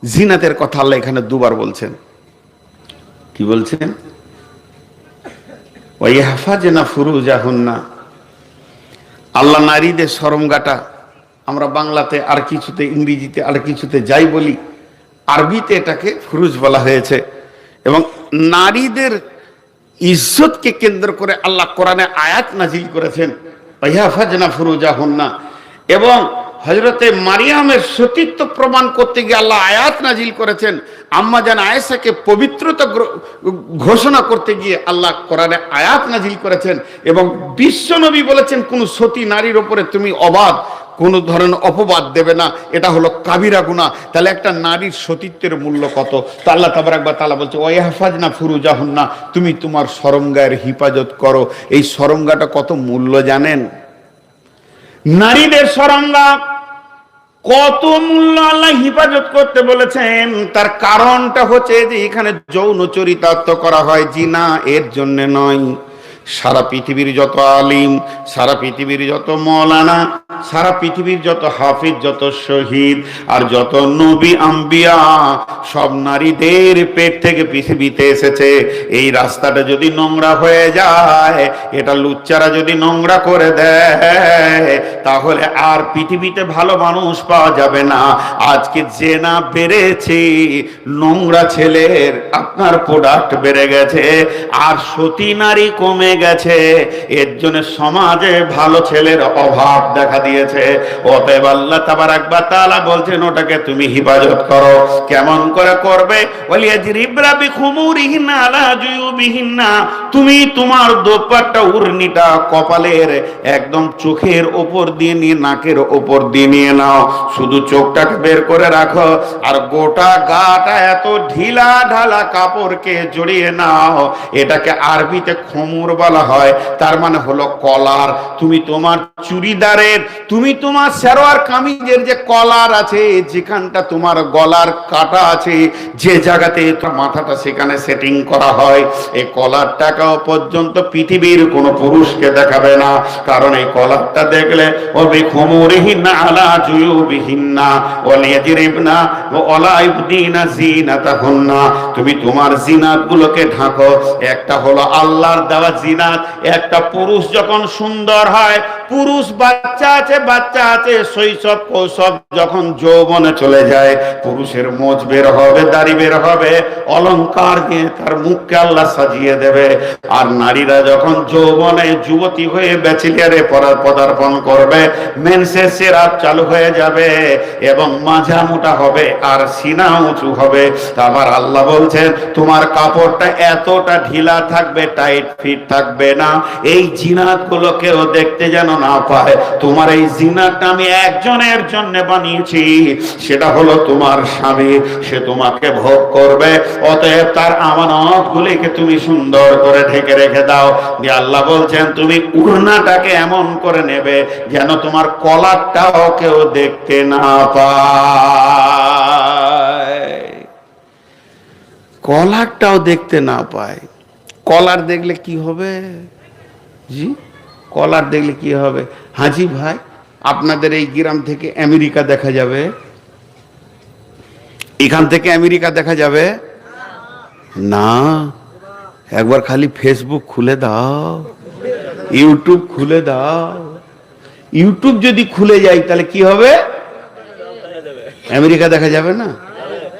A: জিনাতের কথা আল্লাহ এখানে দুবার বলছেন। কি বলছেন? ওয়াইহাফাজনা ফুরুজাহুন্না। আল্লাহ নারীদের শরমগাটা, আমরা বাংলাতে আর কিছুতে, ইংরেজিতে আর কিছুতে যাই বলি, আরবিতে এটাকে ফুরুজ বলা হয়েছে। এবং নারীদের ইজ্জতকে কেন্দ্র করে আল্লাহ কোরআনে আয়াত নাজিল করেছেন, ওয়াইহাফাজনা ফুরুজাহুন্না। এবং হযরতে মারিয়ামের সতীত্ব প্রমাণ করতে গিয়ে আল্লাহ আয়াত নাজিল করেছেন। আম্মা জান আয়েশাকে পবিত্রতা ঘোষণা করতে গিয়ে আল্লাহ কোরআনে আয়াত নাজিল করেছেন। এবং বিশ্ব নবী বলেছেন, কোন সতী নারীর উপরে তুমি অবাধ কোন ধরনের অপবাদ দেবে না, এটা হলো কাবিরা গুনাহ। তাহলে একটা নারীর সতীত্বের মূল্য কত? তা আল্লাহ তাবারক ওয়া তাআলা বলছে, ওয়াইহাফাজনা ফুরুজাহুন্না, তুমি তোমার শরমগায়ের হিফাজত করো। এই শরমগাটা কত মূল্য জানেন? নারীদের শরমগা কত মূল্য আল্লাহ হিফাজত করতে বলেছেন। তার কারণটা হচ্ছে যে এখানে যৌন চরিতার্থ করা হয়, জিনা এর জন্য নয়। সারা পৃথিবীর যত আলিম, সারা পৃথিবীর যত মৌলানা, সারা পৃথিবীর যত হাফিজ, যত শহীদ আর যত নবী আম্বিয়া, সব নারীদের পেট থেকে পৃথিবীতে এসেছে। এই রাস্তাটা যদি নোংরা হয়ে যায়, এটা লুচ্চারা যদি নোংরা করে দেয়, তাহলে আর পৃথিবীতে ভালো মানুষ পাওয়া যাবে না। আজকে জেনা বেড়েছে, নোংরা ছেলের আপনার প্রোডাক্ট বেড়ে গেছে, আর সতী নারী কমে গেছে। এর জন্য সমাজে ভালো ছেলের অভাব দেখা দিয়েছে। অতএব আল্লাহ তাবারক ওয়া তাআলা বলছেন, ওটাকে তুমি হিফাজত করো। কেমন করে করবে? ওয়ালিয়াজরিবনা বিখুমুরিহিন্না আলা জুয়ুবিহিন্না। তুমি তোমার দোপাট্টা, উড়নিটা কপালের একদম চোখের উপর দিয়ে নিয়ে, নাকের উপর দিয়ে নিয়ে নাও। শুধু চোখটাকে বের করে রাখো, আর গোটা গাটা এত ঢিলা ঢালা কাপড়কে জড়িয়ে নাও। এটাকে আরবিতে খুমুর বলা বলা হয়, তার মানে হলো কলার। তুমি তোমার চুড়িদারের, তুমি তোমার সালোয়ার কামিজের যে কলার আছে, যেখানটা তোমার গলার কাটা আছে, যে জায়গাতে তোমার মাথাটা সেখানে সেটিং করা হয়, এই কলারটাকেও পর্যন্ত পৃথিবীর কোনো পুরুষকে দেখাবে না। কারণ এই কলারটা দেখলে ওবে খুমুরিহিন্না আলা জুয়ুবিহিন্না ওয়ালিয়াজরিবনা ওয়ালা ইবদিনা জিনাতাহুন্না। তুমি তোমার জিনাতগুলোকে ঢাকো। একটা হলো আল্লাহর দেওয়া জিনাত। একটা পুরুষ যখন সুন্দর হয়, পুরুষ বাচ্চা আছে শৈশব কৈশোর যখন যৌবনে চলে যায়, পুরুষের মোচ বের হবে, দাড়ি বের হবে, অলংকার দিয়ে তার মুখকে আল্লাহ সাজিয়ে দেবে। আর নারীরা যখন যৌবনে যুবতী হয়ে ব্যাচেলিয়ারে পদার্পণ করবে, মেন্সেসের রাত চালু হয়ে যাবে এবং মাজা মোটা হবে আর সিনা উঁচু হবে। আমার আল্লাহ বলছেন তোমার কাপড়টা এতটা ঢিলা থাকবে, টাইট ফিট থাকবে না, এই জিনাত গুলো কেউ দেখতে যেন না পায়। তোমার এই জিনাতটা আমি একজনের জন্য বানিয়েছি, সেটা হলো তোমার স্বামী। সে তোমাকে ভোগ করবে, অতএব তার আমানত গুলিকে তুমি সুন্দর করে ঢেকে রেখে দাও। দিয়ে আল্লাহ বলছেন তুমি উড়নাটাকে এমন করে নেবে যেন তোমার কলারটাও কেউ দেখতে না পায়, কলারটাও দেখতে না পায়। কলার দেখলে কি হবে জি? কলার দেখলে কি হবে হাজি ভাই? আপনাদের এই গ্রাম থেকে আমেরিকা দেখা যাবে? এখান থেকে আমেরিকা দেখা যাবে না। একবার খালি ফেসবুক খুলে দাও, ইউটিউব খুলে দাও। ইউটিউব যদি খুলে যায় তাহলে কি হবে? আমেরিকা দেখা যাবে না?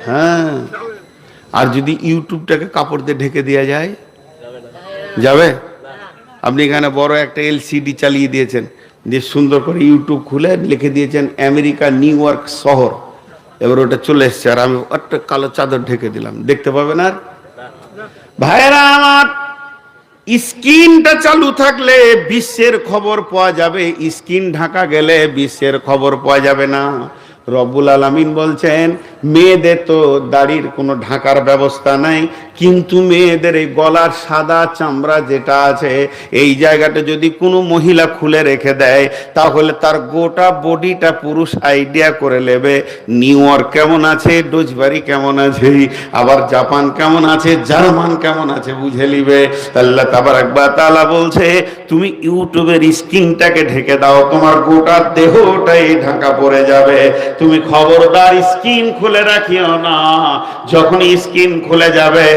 A: হ্যাঁ। আর যদি ইউটিউবটাকে কাপড় দিয়ে ঢেকে দেওয়া যায়, যাবে? আপনি এখানে বড় একটা এলসিডি চালিয়ে দিয়েছেন, দিয়ে সুন্দর করে ইউটিউব খুলে লিখে দিয়েছেন আমেরিকা নিউ ইয়র্ক শহর, এবার ওটা চলে এসছে, আর আমি একটা কালো চাদর ঢেকে দিলাম, দেখতে পাবেন? আর ভাইরা আমার, স্ক্রিনটা চালু থাকলে বিশ্বের খবর পাওয়া যাবে, স্ক্রিন ঢাকা গেলে বিশ্বের খবর পাওয়া যাবে না। রব্বুল আলামিন বলছেন মেয়েদের তো দাড়ির কোনো ঢাকার ব্যবস্থা নাই, কিন্তু মেয়েদের এই গলার সাদা চামড়া যেটা আছে, এই জায়গাটা যদি কোনো মহিলা খুলে রেখে দেয় তাহলে তার গোটা বডিটা পুরুষ আইডিয়া করে নেবে নিউ ইয়র্ক কেমন আছে, ডোজবাড়ি কেমন আছে, আবার জাপান কেমন আছে, জার্মান কেমন আছে বুঝে নিবে। আল্লাহ তাবারাক ওয়া তাআলা বলছে তুমি ইউটিউবের স্ক্রিনটাকে ঢেকে দাও, তোমার গোটা দেহটাই ঢাকা পড়ে যাবে। তুমি খবরদার স্ক্রিন খুলে রাখিও না। যখন স্ক্রিন খুলে যাবে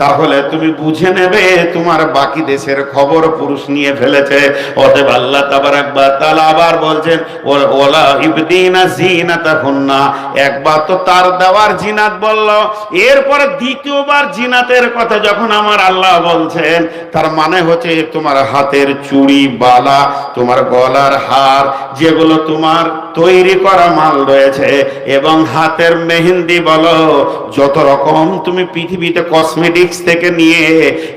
A: তাহলে তুমি বুঝে নেবে তোমার বাকি দেশের খবর পুরুষ নিয়ে ফেলেছে। অতএব আল্লাহ তাবারাক ওয়া তাআলা আবার বলছেন ওয়ালা ইবদিনা জিনাতাহুন্না। একবার তো তার দেওয়ার জিনাত বলল, এরপরে দ্বিতীয়বার জিনাতের কথা যখন আমার আল্লাহ বলছেন, তার মানে হচ্ছে তোমার হাতের চুড়ি, বালা, তোমার গলার হার, যেগুলো তোমার তৈরি করা মাল রয়েছে, এবং হাতের মেহেন্দি বলো, যত রকম তুমি পৃথিবীতে কসমেটিক্স থেকে নিয়ে,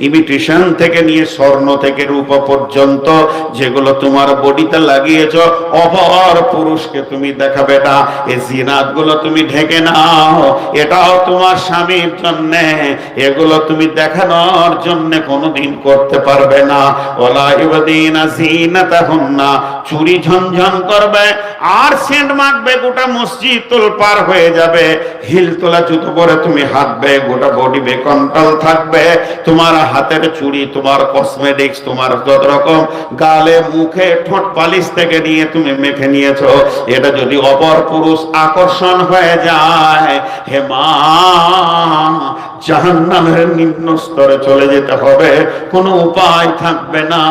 A: ইমিটেশন থেকে নিয়ে, স্বর্ণ থেকে রূপা পর্যন্ত যেগুলো তোমার বডিতে লাগিয়েছ, অপর পুরুষকে তুমি দেখাবে না। এই জিনাতগুলো তুমি ঢেকে নাও, এটাও তোমার স্বামীর জন্য, এগুলো তুমি দেখানোর জন্য কোনোদিন করতে পারবে না। ওয়ালা ইবদিনা জিনাতাহুন্না, চুরি ঝনঝন করবে আর সেন্ট মাখবে, গোটা মসজিদ তোলপার হয়ে যাবে। হিল তোলা জুতো পরে তুমি হাঁটবে, গোটা বডি বেকন্ট্রোল থাকবে। তোমার হাতের চুড়ি, তোমার কসমেটিক্স, তোমার যত রকম গালে মুখে ঠোঁট পালিশ থেকে নিয়ে তুমি মেখে নিয়েছো, এটা যদি অপর পুরুষ আকর্ষণ হয়ে যায়, হে মা, জাহান্নামের নিম্ন স্তরে চলে যেতে হবে, কোনো উপায় থাকবে না।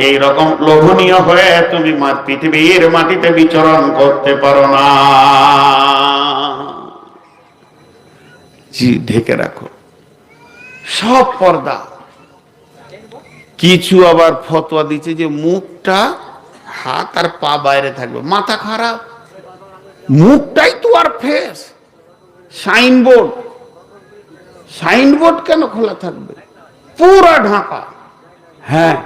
A: এই রকম লোভনীয় হয়ে তুমি পৃথিবীর মাটিতে বিচরণ করতে পারো না। জি, ঢেকে রাখো সব পর্দা। কিছু আবার ফতোয়া দিচ্ছে যে মুখটা, হাত আর পা বাইরে থাকবে। মাথা খারাপ, মুখটাই তো আর ফেস। সাইনবোর্ড, সাইনবোর্ড কেন খোলা থাকবে? পুরা ঢাকা। হ্যাঁ,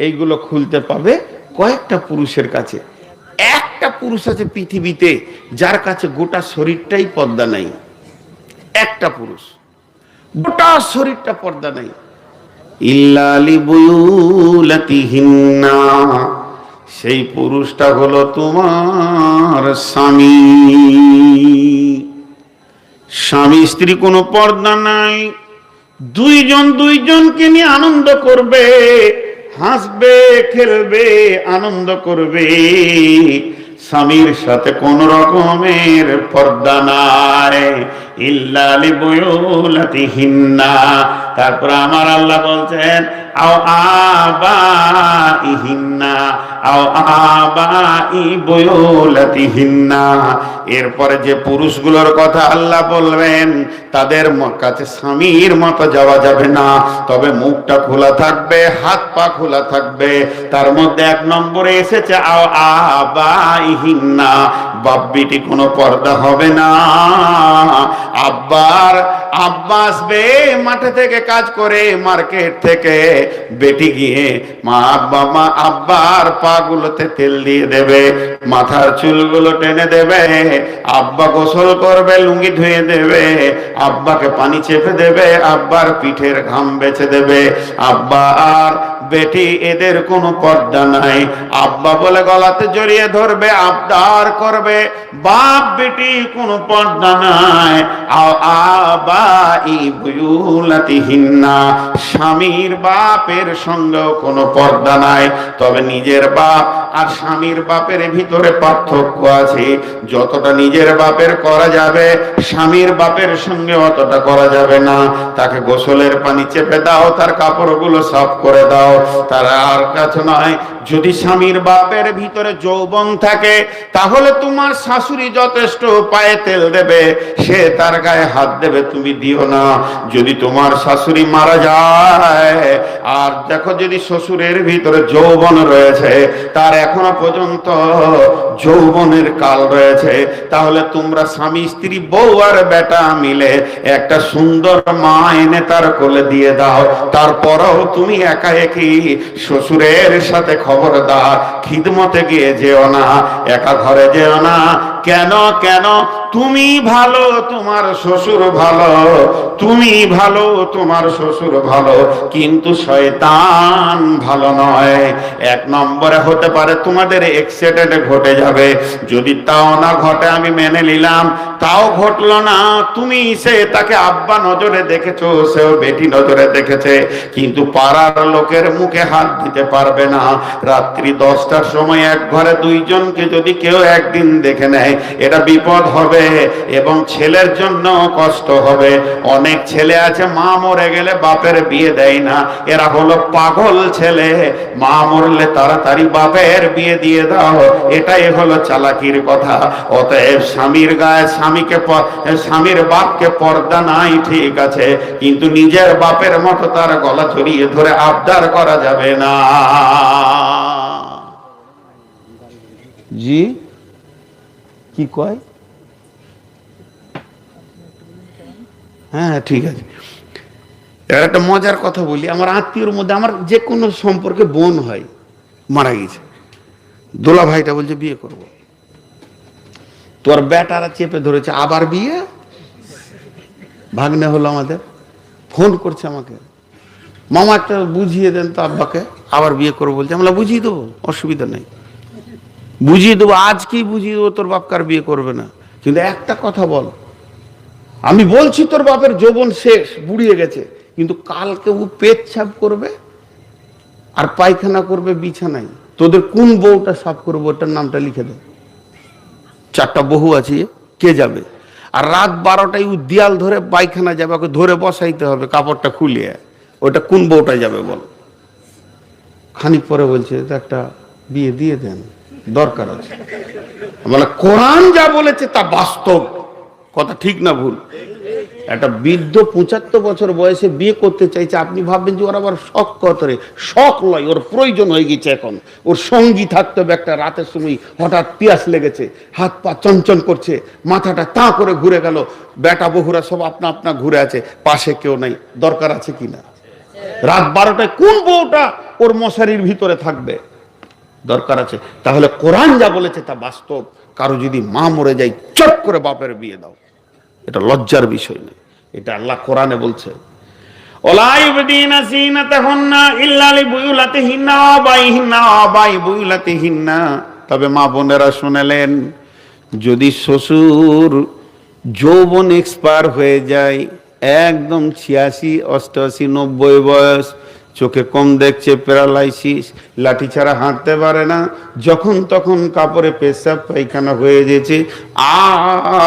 A: এইগুলো খুলতে পাবে কয়েকটা পুরুষের কাছে। একটা পুরুষ আছে পৃথিবীতে যার কাছে গোটা শরীরটাই পর্দা নাই। একটা পুরুষ, গোটা শরীরটা পর্দা নাই। ইল্লা লিবুয়ুলাতিহিন্না, সেই পুরুষটা হলো তোমার স্বামী। স্বামী স্ত্রী কোনো পর্দা নাই, দুইজন দুইজনকে নিয়ে আনন্দ করবে, হাসবে, খেলবে, আনন্দ করবে, স্বামীর সাথে কোন রকমের পর্দা নাই। ইল্লা লিবুয়ুলাতিহিন্না, তারপর আমার আল্লাহ বলছেন আও আবাইহিন্না আও আবাই বুয়ুলাতিহিন্না। এরপরে যে পুরুষগুলোর কথা আল্লাহ বলবেন তাদের কাছে স্বামীর মতো যাওয়া যাবে না, তবে মুখটা খোলা থাকবে, হাত পা খোলা থাকবে। তার মধ্যে 1 নম্বরে এসেছে আও আবাইহিন্না, বাপ বেটি কোনো পর্দা হবে না। আব্বা আসবে মাঠে থেকে কাজ করে, মার্কেট থেকে, বেটি গিয়ে মা আব্বার পা গুলোতে তেল দিয়ে দেবে, মাথার চুলগুলো টেনে দেবে, আব্বা গোসল করবে, লুঙ্গি ধুয়ে দেবে, আব্বাকে পানি চেপে দেবে, আব্বার পিঠের ঘাম বেছে দেবে। আব্বা আর বেটি এদের কোনো পর্দা নাই। আব্বা বলে গলাতে জড়িয়ে ধরবে, আবদার করবে, বাপ বেটি কোনো পর্দা নাই। আবাই বুয়ুলাতিহিন্না, স্বামীর বাপের সঙ্গেও কোনো পর্দা নাই। তবে নিজের বাপ আর স্বামীর বাপের ভিতরে পার্থক্য আছে। যতটা নিজের বাপের করা যাবে, স্বামীর বাপের সঙ্গে অতটা করা যাবে না। তাকে গোসলের পানি চেপে দাও, তার কাপড়গুলো সাফ করে দাও, তার আর কাছে নয়। যদি স্বামীর বাপের ভিতরে যৌবন থাকে তাহলে তোমার শাশুড়ি যথেষ্ট, পায়ে তেল দেবে, সে তার গায়ে হাত দেবে, তুমি দিও না। যদি তোমার শাশুড়ি মারা যায় আর দেখো যদি শ্বশুরের ভিতরে যৌবন রয়েছে, তার এখনো পর্যন্ত যৌবনের কাল রয়েছে, তাহলে তোমরা স্বামী স্ত্রী বউ আর বেটা মিলে একটা সুন্দর মা এনে তার কোলে দিয়ে দাও। তারপরও তুমি একা একই শ্বশুরের সাথে খবরদার খিদমতে গিয়ে যেও না, একা ঘরে যেও না। কেন কেন? তুমি ভালো, তোমার শ্বশুর ভালো, তুমি ভালো, তোমার শ্বশুর ভালো, কিন্তু শয়তান ভালো নয়। 1 নম্বরে হতে পারে তোমাদের অ্যাক্সিডেন্ট ঘটে যাবে, যদি তাও না ঘটে আমি মেনে নিলাম, তাও ঘটলো না, তুমি তাকে আব্বা নজরে দেখেছো, সেও বেটি নজরে দেখেছে, কিন্তু পাড়ার লোকের মুখে হাত দিতে পারবে না। রাত্রি 10টার সময় এক ঘরে 2 জনকে যদি কেউ একদিন দেখে নেয়, এটা বিপদ হবে এবং ছেলের জন্য কষ্ট হবে। অনেক ছেলে আছে মা মরে গেলে বাপের বিয়ে দেয় না, এরা হলো পাগল ছেলে। মা মরলে তাড়াতাড়ি বাপের বিয়ে দিয়ে দাও, এটাই হলো চালাকির কথা। অতএব স্বামীর গায়ে স্বামীর বাপকে পর্দা নাই, ঠিক আছে, কিন্তু নিজের বাপের মতো তার গলা জড়িয়ে ধরে আবদার করা যাবে না। জি কি কয়? হ্যাঁ ঠিক আছে। এর একটা মজার কথা বলি। আমার আত্মীয়র মধ্যে আমার যে কোনো সম্পর্কে বোন হয়, মারা গেছে, দোলা ভাইটা বলছে বিয়ে করব, তোর বেটারা চেপে ধরেছে আবার বিয়ে। ভাগ্নে হলো আমাদের, ফোন করছে আমাকে, মামা একটা বুঝিয়ে দেন তো আব্বাকে, আবার বিয়ে করবো বলছে। আমরা বুঝিয়ে দেবো, অসুবিধা নেই, বুঝিয়ে দেবো, আজকেই বুঝিয়ে দেবো, তোর বাপকার বিয়ে করবে না। কিন্তু একটা কথা বল, আমি বলছি তোর বাপের যৌবন শেষ, বুড়িয়ে গেছে, কিন্তু কালকে ও পেচ্ছাপ করবে আর পায়খানা করবে বিছানায়, তোদের কোন বউটা সাফ করবো, ওটার নামটা লিখে দে। 4টা বহু আছে, কে যাবে? আর রাত 12টায় ও দেয়াল ধরে পায়খানা যাবে, ওকে ধরে বসাইতে হবে, কাপড়টা খুলিয়ে, ওটা কোন বউটা যাবে বল? খানিক পরে বলছে একটা বিয়ে দিয়ে দেন, দরকার আছে। বলে কোরআন যা বলেছে তা বাস্তব কথা, ঠিক না ভুল? একটা বৃদ্ধ 75 বছর বয়সে বিয়ে করতে চাইছে, আপনি ভাববেন যে ওর আবার শখ কতরে? শখ লয়, ওর প্রয়োজন হয়ে গেছে। এখন ওর সঙ্গী থাকতে হবে। একটা রাতের সময় হঠাৎ পিয়াস লেগেছে, হাত পা চঞ্চন করছে, মাথাটা তা করে ঘুরে গেল, বেটা বহুরা সব আপনা আপনা ঘুরে আছে, পাশে কেউ নাই, দরকার আছে কিনা? রাত 12টায় কোন বউটা ওর মশারির ভিতরে থাকবে? দরকার আছে। তাহলে কোরআন যা বলেছে তা বাস্তব। কারো যদি মা মরে যায়, চট করে বাপের বিয়ে দাও, এটা লজ্জার বিষয় নয়, এটা আল্লাহ কোরআনে বলছে। ওলা ইউবদিনা যিনাতাহুন্না ইল্লা লিবুয়ুলাতিহিন্না ওয়া আবাইহিন্না ওয়া আবাই বুয়ুলাতিহিন্না। তবে মা বোনেরা শুনলেন, যদি শ্বশুর যৌবন এক্সপায়ার হয়ে যায়, একদম 86, 88, 90 বয়স, চোখে কম দেখছে, প্যারালাইসিস, লাঠি ছাড়া হাঁটতে পারে না, যখন তখন কাপড়ে পেশাব পায়খানা হয়ে গেছে,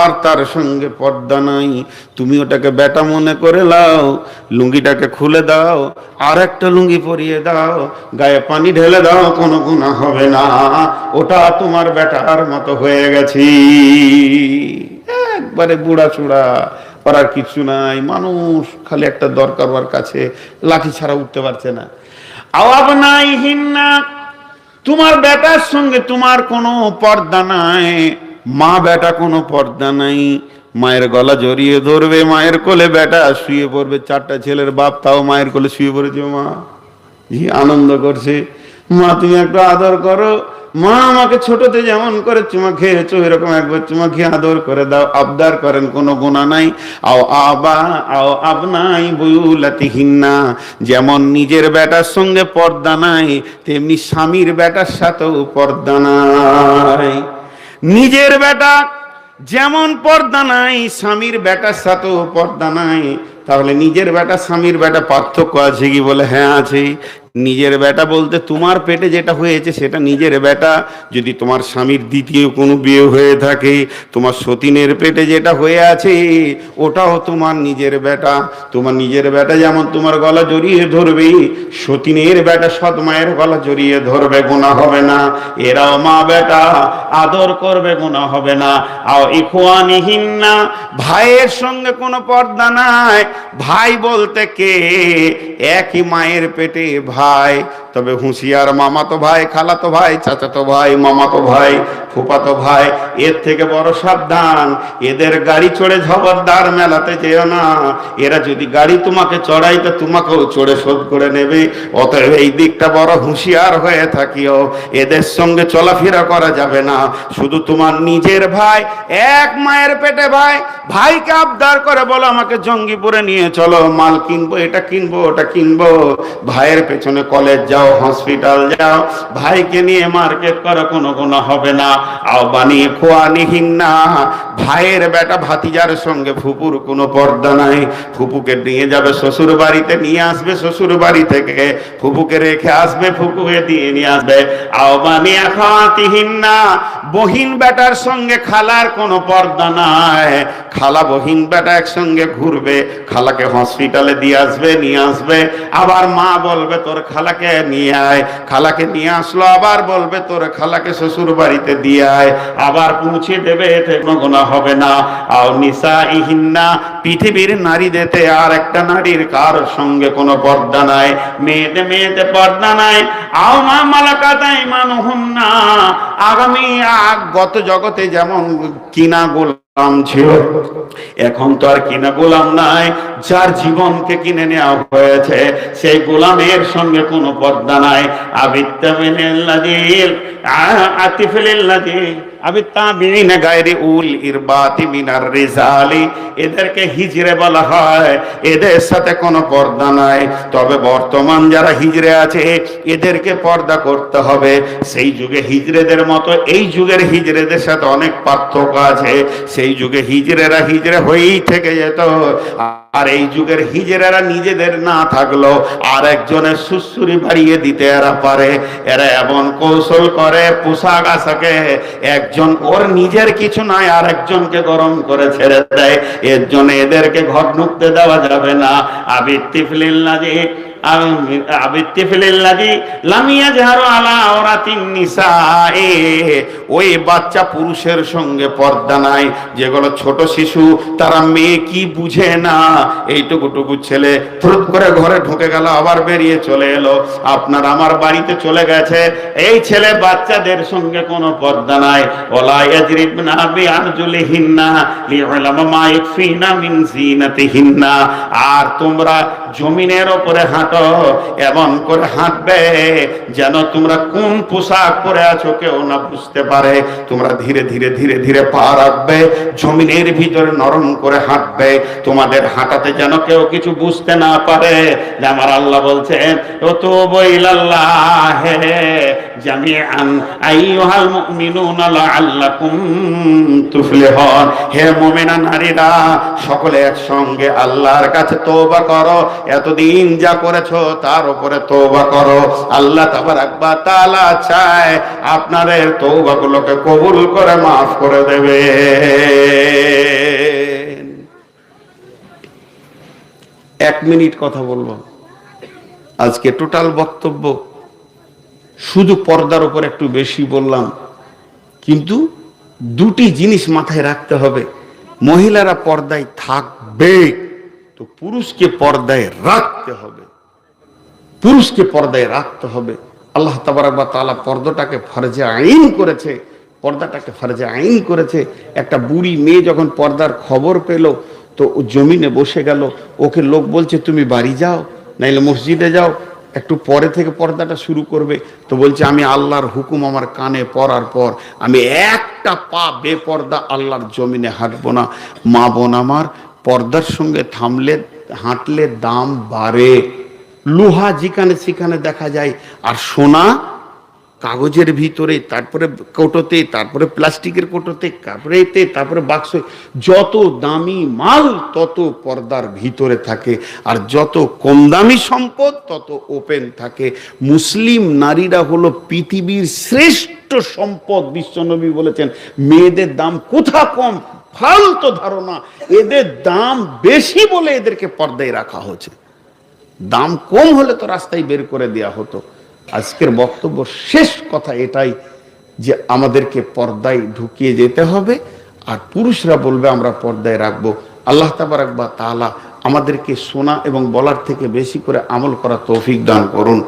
A: আর তার সঙ্গে পর্দা নাই, তুমি ওটাকে বেটা মনে করে লাও, লুঙ্গিটাকে খুলে দাও, আর একটা লুঙ্গি পরিয়ে দাও, গায়ে পানি ঢেলে দাও, কোনো গুনাহ হবে না, ওটা তোমার বেটার মতো হয়ে গেছে। একবারে বুড়া চূড়া, করার কিছু নাই, মানুষ খালি একটা দরকার ওর কাছে, লাঠি ছাড়া উঠতে পারছে না। আওয়াব নাই হিন্না, তোমার বেটার সঙ্গে তোমার কোনো পর্দা নাই, মা বেটা কোনো পর্দা নাই, মায়ের গলা জড়িয়ে ধরবে, মায়ের কোলে বেটা শুয়ে পড়বে, 4টা ছেলের বাপ তাও মায়ের কোলে শুয়ে পড়েছে, মা জি আনন্দ করছে, মা তুমি একটু আদর করো, মা আমাকে ছোটতে যেমন করে চুমা খেয়েছো এরকম একবার চুমা খেয়ে আদর করে দাও, আবদার করেন, কোনো গুনাহ নাই। আও আবা আও আবনাই বুয়ুলাতিহিন্না, যেমন নিজের বেটার সঙ্গে পর্দা নাই, তেমনি স্বামীর বেটার সাথেও পর্দা নাই। নিজের বেটা যেমন পর্দা নাই, স্বামীর বেটার সাথেও পর্দা নাই। তাহলে নিজের বেটা স্বামীর বেটা পার্থক্য আছে কি? বলে হ্যাঁ আছে। নিজের বেটা বলতে তোমার পেটে যেটা হয়েছে সেটা নিজের বেটা। যদি তোমার স্বামীর দ্বিতীয় কোনো বিয়ে হয়ে থাকে, তোমার সতীনের পেটে যেটা হয়ে আছে ওটাও তোমার নিজের বেটা। তোমার নিজের বেটা যেমন তোমার গলা জড়িয়ে ধরবে, সতীনের বেটা সৎ মায়ের গলা জড়িয়ে ধরবে, গুনাহ হবে না। এরাও মা বেটা, আদর করবে, গুনাহ হবে না। আও ইখওয়ানিহিন্না, ভাইয়ের সঙ্গে কোনো পর্দা নাই। ভাই বলতে কে? একই মায়ের পেটে ভাই, তবে হুঁশিয়ার, মামাতো ভাই, খালাতো ভাই, চাচাতো ভাই, মামাতো ভাই, ফুফাতো ভাই, এর থেকে বড় সাবধান। এদের গাড়ি চড়ে খবরদার মেলাতে যেও না। এরা যদি গাড়ি তোমাকে চড়াই তো তোমাকেও চড়ে শোধ করে নেবে। অতএব এই দিকটা বড় হুঁশিয়ার হয়ে থাকিও। এদের সঙ্গে চলাফেরা করা যাবে না। শুধু তোমার নিজের ভাই, এক মায়ের পেটে ভাই, ভাইকে আবদার করে বলো আমাকে জঙ্গিপুরে নিয়ে চলো, মাল কিনবো, এটা কিনবো, ওটা কিনবো। ভাইয়ের পেছনে কলেজ যাও, হসপিটাল যাও, ভাইকে নিয়ে মার্কেট করো, কোনো গুনাহ হবে না। আও বানিয়ে খোয়ানিহিন্না, ভাইয়ের বেটা ভাতিজার সঙ্গে ফুপুর কোনো পর্দা নাই। ফুপুকে নিয়ে যাবে শ্বশুর বাড়িতে, নিয়ে আসবে শ্বশুর বাড়ি থেকে, ফুপুকে রেখে আসবে, ফুপুকে দিয়ে নিয়ে আসবে। আও বানিয়ে খাতিহিন্না, বহিন বেটার সঙ্গে খালার কোনো পর্দা নাই। খালা বহিন বেটা একসঙ্গে ঘুরবে, খালাকে হসপিটালে দিয়ে আসবে, নিয়ে আসবে, আবার মা বলবে তোর খালাকে নিয়ে আয়, খালাকে নিয়ে আসলো, আবার বলবে তোর খালাকে শ্বশুর বাড়িতে দিয়ে আয়, আবার পৌঁছে দেবে, এতে কোনো গুনাহ হবে না। আও নিসাইহিন্না, পৃথিবীর নারীদেরতে আর একটা নারীর কার সঙ্গে কোনো পর্দা নাই, মেয়েতে পর্দা নাই। আও মা মালাকাত আইমানুহুন্না, আগামী গত জগতে যেমন কিনা গোলাম ছিল, এখন তো আর কিনা গোলাম নাই। যার জীবনকে কিনে নেওয়া হয়েছে সেই গোলামের সঙ্গে কোনো পর্দা নাই। আবিত্তামিনাল্লাযী আতিফিল্লাযী আবিত্তাবিনা গায়রি উল ইরবাতি মিনার রিজালি, এদেরকে হিজরে বলা হয়। এদের সাথে কোনো পর্দা নাই। তবে বর্তমান যারা হিজরে আছে এদেরকে পর্দা করতে হবে। সেই যুগে হিজরেদের মতো এই যুগের হিজরেদের সাথে অনেক পার্থক্য আছে। সেই যুগে হিজরেরা হিজরে হয়েই থেকে যেত, আর এই যুগের হিজরেরা নিজেদের না থাকলো আর একজনের সুসুরি বাড়িয়ে দিতে এরা পারে। এরা এমন কৌশল করে পোশাক আশাকে, একজন ওর নিজের কিছু নাই আর একজনকে গরম করে ছেড়ে দেয়। এর জন্য এদেরকে ঘর ঢুকতে দেওয়া যাবে না। আবিত্তিফিলিল্লাযী ওই বাচ্চা পুরুষের সঙ্গে পর্দা নাই। যেগুলো ছোট শিশু, তারা মেয়ে কি বুঝে না, এইটুকুটুকু ছেলে ফুট করে ঘরে ঢুকে গেল, আবার বেরিয়ে চলে এলো, আপনার আমার বাড়িতে চলে গেছে, এই ছেলে বাচ্চাদের সঙ্গে কোনো পর্দা নাই। ওলা ইয়াজরিবনা বিআরজুলিহিন্না লিউলামা মা ইয়াকফিনা মিন যিনাতিহিন্না, আর তোমরা জমিনের উপরে হাঁটতে হাঁটো, এমন করে হাঁটবে যেন তোমরা কোন পোশাক পরে আছো কেউ না বুঝতে পারে। তোমরা ধীরে ধীরে ধীরে ধীরে পা রাখবে, জমিনের ভিতরে নরম করে হাঁটবে, তোমাদের হাঁটাতে যেন কেউ কিছু বুঝতে না পারে। যে আমার আল্লাহ বলছেন, ও তো বইলাল্লাহ জামিআন আইয়ুহাল মুমিনুনা লাআল্লাকুম তুফলিহুন। হে মুমিনা নারীরা, সকলে একসঙ্গে আল্লাহর কাছে তওবা করো, এতদিন যা করেছো তার উপরে তওবা করো। আল্লাহ তাবারাক ওয়া তাআলা চায় আপনাদের তওবাগুলোকে কবুল করে মাফ করে দেবে। এক মিনিট কথা বলবো। আজকে টোটাল বক্তব্য শুধু পর্দার উপর একটু বেশি বললাম, কিন্তু দুটি জিনিস মাথায় রাখতে হবে। মহিলারা পর্দায় থাকবে তো পুরুষকে পর্দায় রাখতে হবে, পুরুষকে পর্দায় রাখতে হবে। আল্লাহ তাবারাক ওয়া তাআলা পর্দাটাকে ফরজে আইন করেছে, পর্দাটাকে ফরজে আইন করেছে। একটা বুড়ি মেয়ে যখন পর্দার খবর পেল তো ও জমিনে বসে গেল। ওকে লোক বলছে তুমি বাড়ি যাও, নাইলে মসজিদে যাও, একটু পরে থেকে পর্দাটা শুরু করবে। তো বলছে আমি আল্লাহর হুকুম আমার কানে পড়ার পর আমি একটা পা বেপর্দা আল্লাহর জমিনে হাঁটবো না। মা বোন আমার, পর্দার সঙ্গে থামলে হাঁটলে দাম বাড়ে। লোহা যেখানে সেখানে দেখা যায়, আর সোনা কাগজের ভিতরে, তারপরে কৌটোতে, তারপরে প্লাস্টিকের কৌটোতে, তারপরে বাক্স। যত দামি মাল তত পর্দার ভিতরে থাকে, আর যত কম দামি সম্পদ তত ওপেন থাকে। মুসলিম নারীরা হলো পৃথিবীর শ্রেষ্ঠ সম্পদ। বিশ্বনবী বলেছেন মেয়েদের দাম কোথা কম, ফালতু ধারণা। এদের দাম বেশি বলে এদেরকে পর্দায় রাখা হচ্ছে। দাম কম হলে তো রাস্তায় বের করে দেয়া হতো। আজকের বক্তব্য শেষ কথা এটাই যে আমাদেরকে পর্দায় ঢুকিয়ে যেতে হবে, আর পুরুষরা বলবে আমরা পর্দায় রাখবো। আল্লাহ তাবারাক ওয়া তাআলা আমাদেরকে শোনা এবং বলার থেকে বেশি করে আমল করার তৌফিক দান করুন,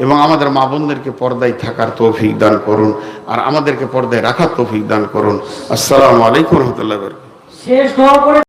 A: এবং আমাদের মা বোনদেরকে পর্দায় থাকার তৌফিক দান করুন, আর আমাদেরকে পর্দায় রাখার তৌফিক দান করুন। আসসালামু আলাইকুম ওয়া রাহমাতুল্লাহি ওয়া বারাকাতুহু।
B: শেষ দোয়া করে